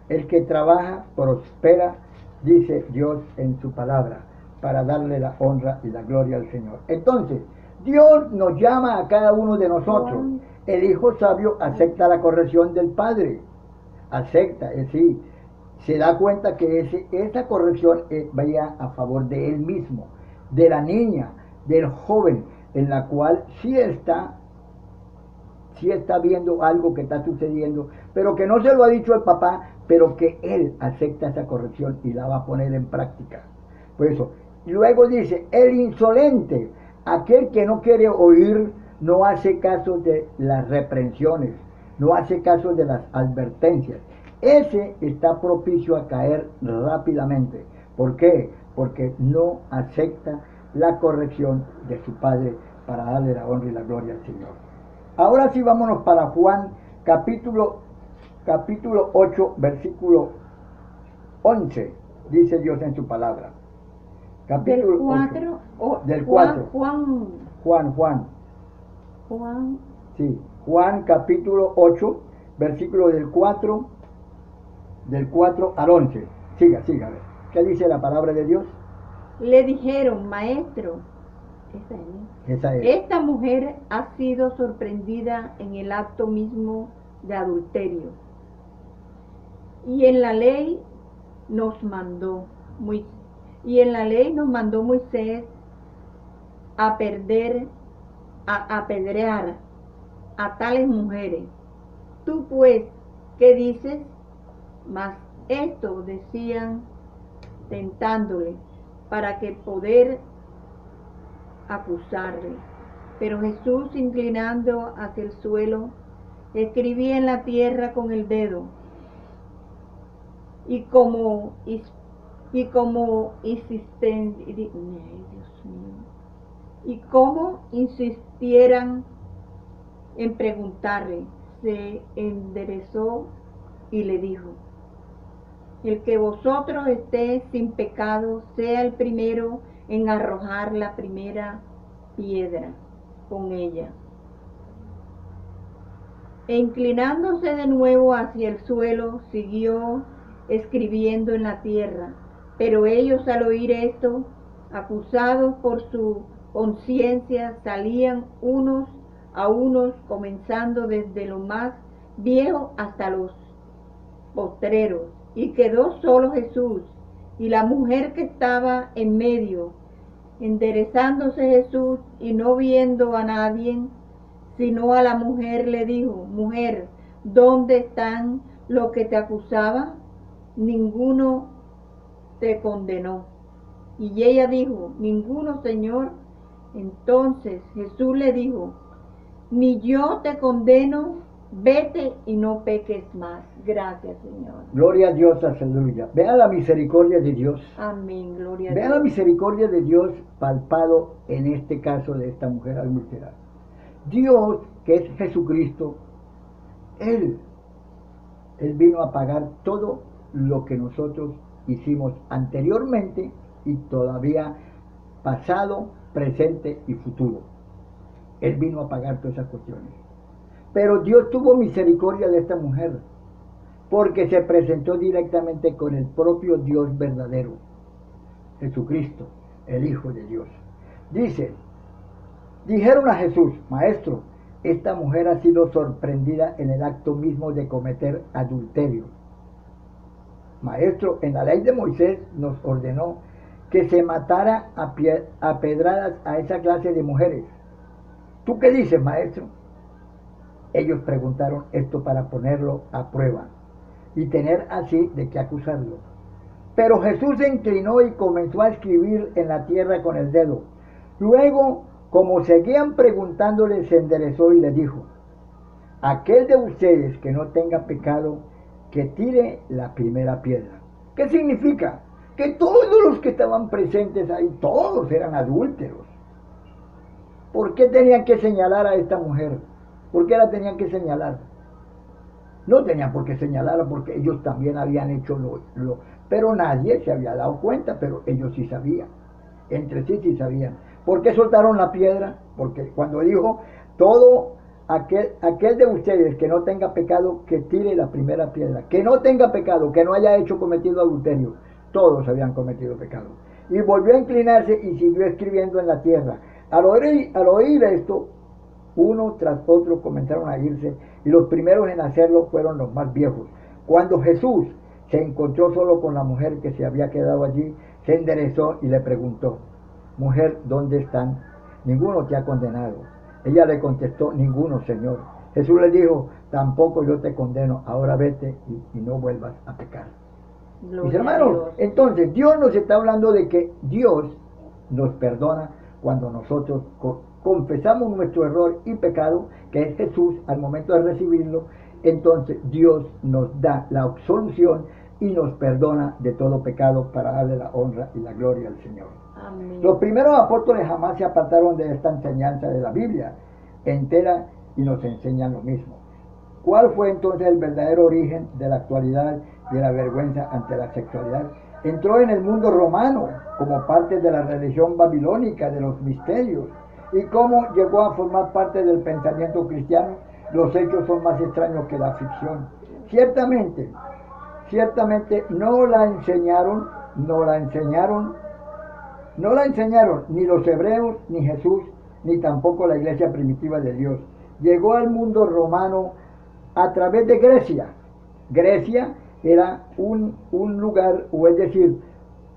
El que trabaja prospera, dice Dios en su palabra, para darle la honra y la gloria al Señor. Entonces, Dios nos llama a cada uno de nosotros. El hijo sabio acepta la corrección del padre. Acepta, es decir, se da cuenta que esa corrección vaya a favor de él mismo, de la niña, del joven, en la cual sí está viendo algo que está sucediendo, pero que no se lo ha dicho al papá, pero que él acepta esa corrección y la va a poner en práctica. Por eso, luego dice, el insolente, aquel que no quiere oír, no hace caso de las reprensiones, no hace caso de las advertencias. Ese está propicio a caer rápidamente. ¿Por qué? Porque no acepta la corrección de su padre para darle la honra y la gloria al Señor. Ahora sí vámonos para Juan capítulo 8, versículo 11, dice Dios en su palabra. Capítulo del 4, 8, del 4. Juan. Sí, Juan capítulo 8, versículo del 4 al 11. Siga, a ver. ¿Qué dice la palabra de Dios? Le dijeron, maestro, Esa es. esta mujer ha sido sorprendida en el acto mismo de adulterio. Y en la ley nos mandó Moisés a apedrear a tales mujeres. Tú pues, ¿qué dices? Mas esto decían tentándole para que poder acusarle. Pero Jesús, inclinando hacia el suelo, escribía en la tierra con el dedo. Y como insistieran en preguntarle, se enderezó y le dijo, el que vosotros esté sin pecado, sea el primero en arrojar la primera piedra con ella. E inclinándose de nuevo hacia el suelo, siguió escribiendo en la tierra. Pero ellos, al oír esto, acusados por su conciencia, salían unos a unos, comenzando desde lo más viejo hasta los postreros. Y quedó solo Jesús y la mujer que estaba en medio. Enderezándose Jesús y no viendo a nadie, sino a la mujer, le dijo, mujer, ¿Dónde están los que te acusaban? Ninguno te condenó. Y ella dijo, ninguno, Señor. Entonces Jesús le dijo, ni yo te condeno, vete y no peques más. Gracias, Señor. Gloria a Dios, aleluya. Vean la misericordia de Dios. Amén, gloria a Vean la Dios. misericordia de Dios palpado en este caso de esta mujer adúltera. Dios, que es Jesucristo, Él vino a pagar todo lo que nosotros hicimos anteriormente y todavía pasado, presente y futuro. Él vino a pagar todas esas cuestiones. Pero Dios tuvo misericordia de esta mujer porque se presentó directamente con el propio Dios verdadero, Jesucristo, el Hijo de Dios. Dijeron a Jesús, Maestro, esta mujer ha sido sorprendida en el acto mismo de cometer adulterio. Maestro, en la ley de Moisés nos ordenó que se matara a pedradas a esa clase de mujeres. ¿Tú qué dices, maestro? Ellos preguntaron esto para ponerlo a prueba y tener así de qué acusarlo. Pero Jesús se inclinó y comenzó a escribir en la tierra con el dedo. Luego, como seguían preguntándole, se enderezó y le dijo, aquel de ustedes que no tenga pecado, que tire la primera piedra. ¿Qué significa? Que todos los que estaban presentes ahí, todos eran adúlteros. ¿Por qué tenían que señalar a esta mujer? ¿Por qué la tenían que señalar? No tenían por qué señalarla porque ellos también habían hecho pero nadie se había dado cuenta, pero ellos sí sabían. Entre sí sabían. ¿Por qué soltaron la piedra? Porque cuando dijo, todo aquel de ustedes que no tenga pecado, que tire la primera piedra. Que no tenga pecado, que no haya cometido adulterio. Todos habían cometido pecado. Y volvió a inclinarse y siguió escribiendo en la tierra. Al oír esto, uno tras otro comenzaron a irse, y los primeros en hacerlo fueron los más viejos. Cuando Jesús se encontró solo con la mujer que se había quedado allí, se enderezó y le preguntó, mujer, ¿dónde están? Ninguno te ha condenado. Ella le contestó, ninguno, Señor. Jesús le dijo, tampoco yo te condeno, ahora vete y no vuelvas a pecar. Mis hermanos, entonces Dios nos está hablando de que Dios nos perdona cuando nosotros confesamos nuestro error y pecado, que es Jesús, al momento de recibirlo. Entonces Dios nos da la absolución y nos perdona de todo pecado para darle la honra y la gloria al Señor. Amén. Los primeros apóstoles jamás se apartaron de esta enseñanza de la Biblia entera y nos enseñan lo mismo. ¿Cuál fue entonces el verdadero origen de la actualidad y de la vergüenza ante la sexualidad? Entró en el mundo romano como parte de la religión babilónica de los misterios. ¿Y cómo llegó a formar parte del pensamiento cristiano? Los hechos son más extraños que la ficción. Ciertamente no la enseñaron ni los hebreos, ni Jesús, ni tampoco la iglesia primitiva de Dios. Llegó al mundo romano a través de Grecia. Grecia era un lugar, o es decir,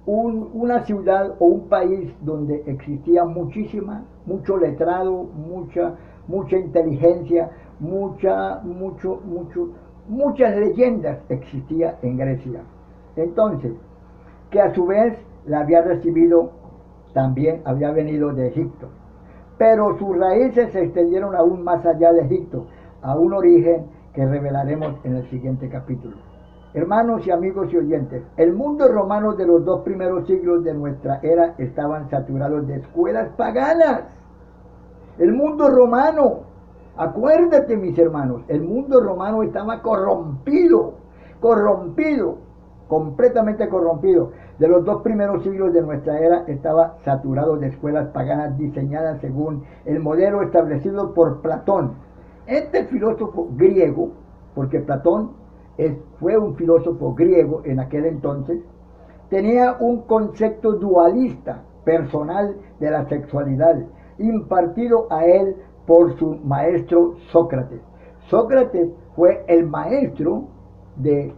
una ciudad o un país donde existía mucho letrado, mucha inteligencia, muchas leyendas existía en Grecia. Entonces, que a su vez la había recibido, también había venido de Egipto. Pero sus raíces se extendieron aún más allá de Egipto, a un origen que revelaremos en el siguiente capítulo. Hermanos y amigos y oyentes, el mundo romano de los 2 primeros siglos de nuestra era estaban saturados de escuelas paganas. El mundo romano, acuérdate mis hermanos, el mundo romano estaba corrompido, completamente corrompido. De los 2 primeros siglos de nuestra era estaba saturado de escuelas paganas diseñadas según el modelo establecido por Platón. Este filósofo griego, porque Platón fue un filósofo griego en aquel entonces, tenía un concepto dualista personal de la sexualidad, impartido a él por su maestro Sócrates. Sócrates fue el maestro de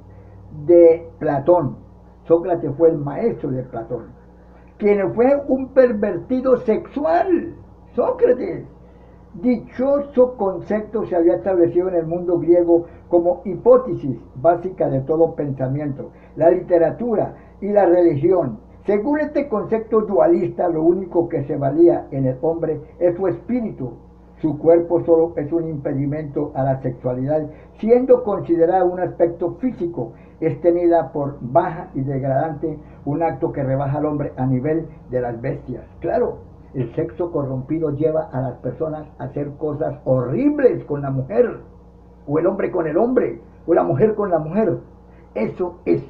Platón. Sócrates fue el maestro de Platón, quien fue un pervertido sexual. Sócrates. Dichoso concepto se había establecido en el mundo griego como hipótesis básica de todo pensamiento, la literatura y la religión. Según este concepto dualista, lo único que se valía en el hombre es su espíritu. Su cuerpo solo es un impedimento a la sexualidad, siendo considerada un aspecto físico, es tenida por baja y degradante, un acto que rebaja al hombre a nivel de las bestias. Claro, el sexo corrompido lleva a las personas a hacer cosas horribles con la mujer, o el hombre con el hombre, o la mujer con la mujer. Eso es,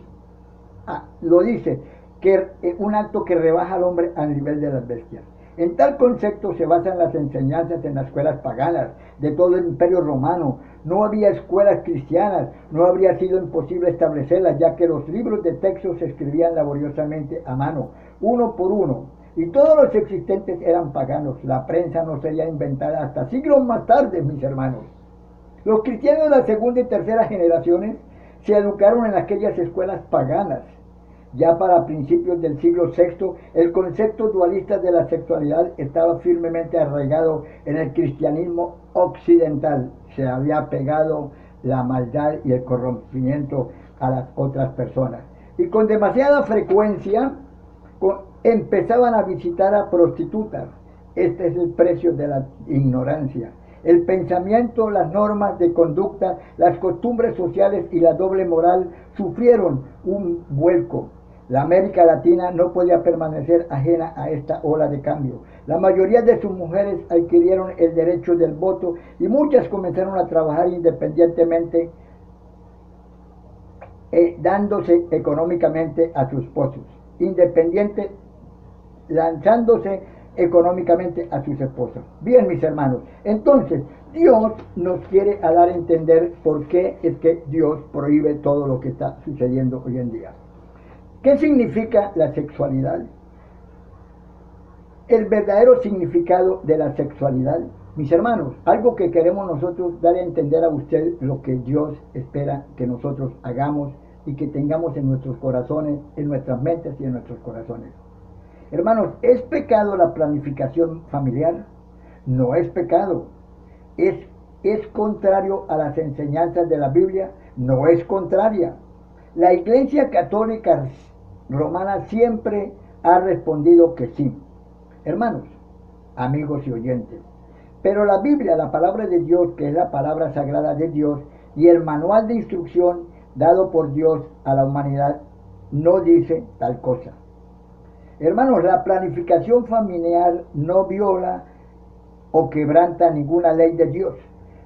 lo dice, que un acto que rebaja al hombre a nivel de las bestias. En tal concepto se basan las enseñanzas en las escuelas paganas de todo el Imperio Romano. No había escuelas cristianas, no habría sido imposible establecerlas, ya que los libros de texto se escribían laboriosamente a mano, uno por uno, y todos los existentes eran paganos. La prensa no sería inventada hasta siglos más tarde, mis hermanos. Los cristianos de la segunda y tercera generaciones se educaron en aquellas escuelas paganas. Ya para principios del siglo VI, el concepto dualista de la sexualidad estaba firmemente arraigado en el cristianismo occidental. Se había pegado la maldad y el corrompimiento a las otras personas. Y con demasiada frecuencia empezaban a visitar a prostitutas. Este es el precio de la ignorancia. El pensamiento, las normas de conducta, las costumbres sociales y la doble moral sufrieron un vuelco. La América Latina no podía permanecer ajena a esta ola de cambio. La mayoría de sus mujeres adquirieron el derecho del voto y muchas comenzaron a trabajar independientemente, dándose económicamente a sus esposos. Lanzándose económicamente a sus esposas. Bien, mis hermanos, entonces Dios nos quiere dar a entender por qué es que Dios prohíbe todo lo que está sucediendo hoy en día. ¿Qué significa la sexualidad? El verdadero significado de la sexualidad, mis hermanos, algo que queremos nosotros dar a entender a usted, lo que Dios espera que nosotros hagamos y que tengamos en nuestros corazones, en nuestras mentes y en nuestros corazones. Hermanos, ¿es pecado la planificación familiar? No es pecado. ¿Es contrario a las enseñanzas de la Biblia? No es contraria. La Iglesia Católica Romana siempre ha respondido que sí. Hermanos, amigos y oyentes, pero la Biblia, la palabra de Dios, que es la palabra sagrada de Dios, y el manual de instrucción dado por Dios a la humanidad, no dice tal cosa. Hermanos, la planificación familiar no viola o quebranta ninguna ley de Dios.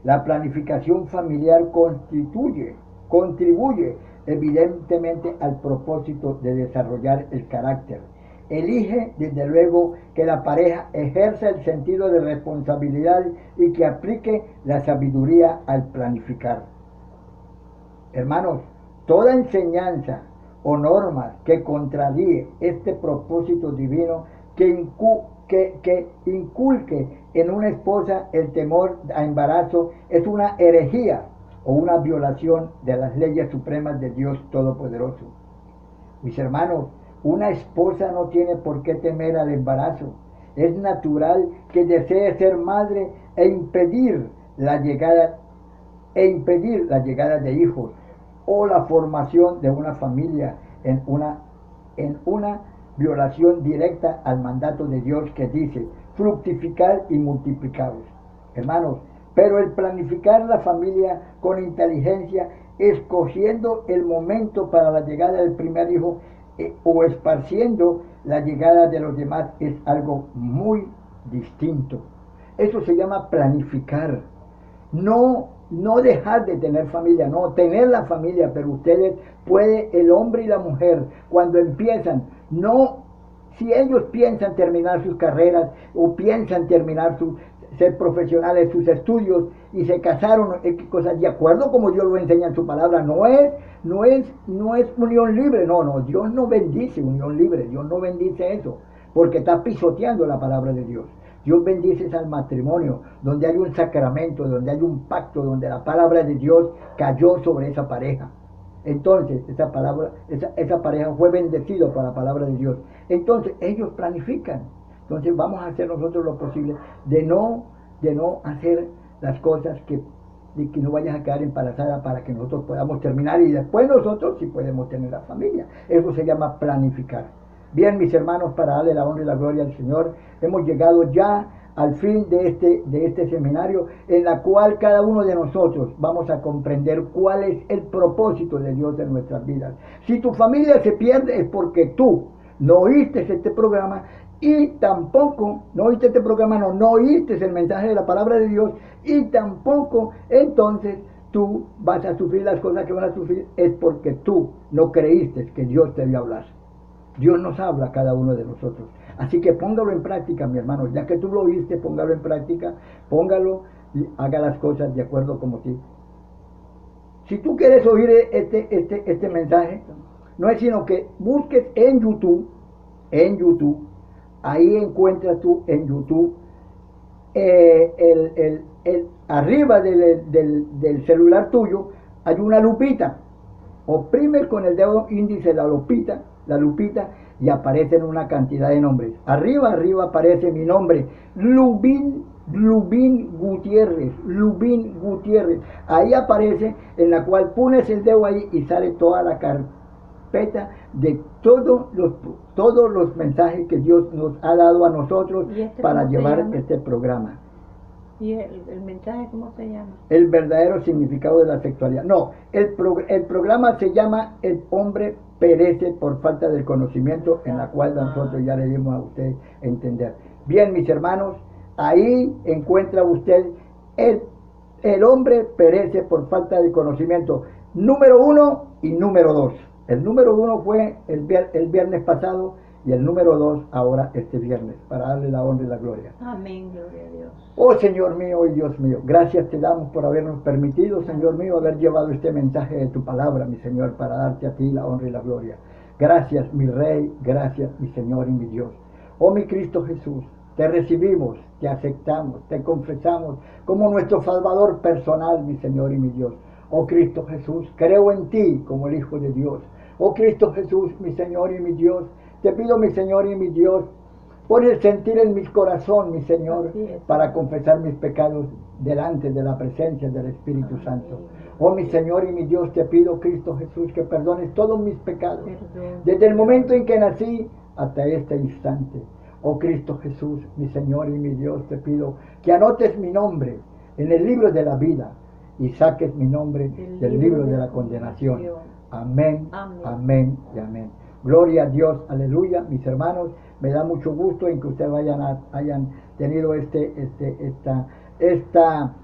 La planificación familiar contribuye evidentemente al propósito de desarrollar el carácter. Elige desde luego que la pareja ejerza el sentido de responsabilidad y que aplique la sabiduría al planificar. Hermanos, toda enseñanza o norma que contraríe este propósito divino, que inculque en una esposa el temor a embarazo, es una herejía o una violación de las leyes supremas de Dios Todopoderoso. Mis hermanos, una esposa no tiene por qué temer al embarazo. Es natural que desee ser madre e impedir la llegada de hijos o la formación de una familia en una violación directa al mandato de Dios que dice fructificar y multiplicaros. Hermanos, pero el planificar la familia con inteligencia, escogiendo el momento para la llegada del primer hijo o esparciendo la llegada de los demás, es algo muy distinto. Eso se llama planificar. No dejar de tener familia, no tener la familia, pero ustedes el hombre y la mujer, cuando empiezan, si ellos piensan terminar sus carreras o piensan terminar ser profesionales, sus estudios y se casaron, cosas de acuerdo como Dios lo enseña en su palabra, no es unión libre, no, Dios no bendice unión libre, Dios no bendice eso, porque está pisoteando la palabra de Dios. Dios bendice al matrimonio, donde hay un sacramento, donde hay un pacto, donde la palabra de Dios cayó sobre esa pareja. Entonces, esa pareja fue bendecida por la palabra de Dios. Entonces, ellos planifican. Entonces, vamos a hacer nosotros lo posible de no de no hacer las cosas de que no vayas a quedar embarazada para que nosotros podamos terminar y después nosotros sí podemos tener la familia. Eso se llama planificar. Bien, mis hermanos, para darle la honra y la gloria al Señor, hemos llegado ya al fin de este seminario, en la cual cada uno de nosotros vamos a comprender cuál es el propósito de Dios en nuestras vidas. Si tu familia se pierde es porque tú no oíste este programa y tampoco, no oíste este programa, no oíste el mensaje de la palabra de Dios y tampoco entonces tú vas a sufrir las cosas que van a sufrir, es porque tú no creíste que Dios te iba a hablar. Dios nos habla a cada uno de nosotros. Así que póngalo en práctica, mi hermano. Ya que tú lo oíste, póngalo en práctica, póngalo y haga las cosas de acuerdo como ti. Si tú quieres oír este mensaje, no es sino que busques en YouTube, ahí encuentras tú en YouTube, arriba del celular tuyo hay una lupita. Oprime con el dedo índice la lupita y aparecen una cantidad de nombres. Arriba aparece mi nombre, Lubín Gutiérrez. Ahí aparece, en la cual pones el dedo ahí y sale toda la carpeta de todos los mensajes que Dios nos ha dado a nosotros para llevar este programa. ¿Y el mensaje cómo se llama? El verdadero significado de la sexualidad. No, el programa se llama El hombre perece por falta del conocimiento, en la cual nosotros ya le dimos a usted entender. Bien, mis hermanos, ahí encuentra usted el hombre perece por falta de conocimiento, número 1 y número 2. El número 1 fue el viernes pasado y el número 2 ahora este viernes, para darle la honra y la gloria. Amén, gloria a Dios. Oh Señor mío y Dios mío, gracias te damos por habernos permitido, Señor mío, haber llevado este mensaje de tu palabra, mi Señor, para darte a ti la honra y la gloria. Gracias, mi Rey, gracias, mi Señor y mi Dios. Oh mi Cristo Jesús, te recibimos, te aceptamos, te confesamos como nuestro Salvador personal, mi Señor y mi Dios. Oh Cristo Jesús, creo en ti como el Hijo de Dios. Oh Cristo Jesús, mi Señor y mi Dios, te pido, mi Señor y mi Dios, pon el sentir en mi corazón, mi Señor, para confesar mis pecados delante de la presencia del Espíritu Santo. Oh, mi Señor y mi Dios, te pido, Cristo Jesús, que perdones todos mis pecados, desde el momento en que nací hasta este instante. Oh, Cristo Jesús, mi Señor y mi Dios, te pido que anotes mi nombre en el libro de la vida y saques mi nombre del libro de la condenación. Amén, amén y amén. Gloria a Dios, aleluya, mis hermanos. Me da mucho gusto en que ustedes hayan tenido este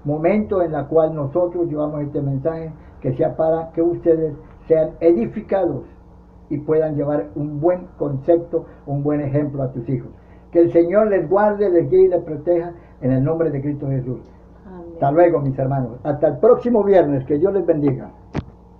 momento en la cual nosotros llevamos este mensaje, que sea para que ustedes sean edificados y puedan llevar un buen concepto, un buen ejemplo a tus hijos. Que el Señor les guarde, les guíe y les proteja en el nombre de Cristo Jesús. Amén. Hasta luego, mis hermanos. Hasta el próximo viernes. Que Dios les bendiga.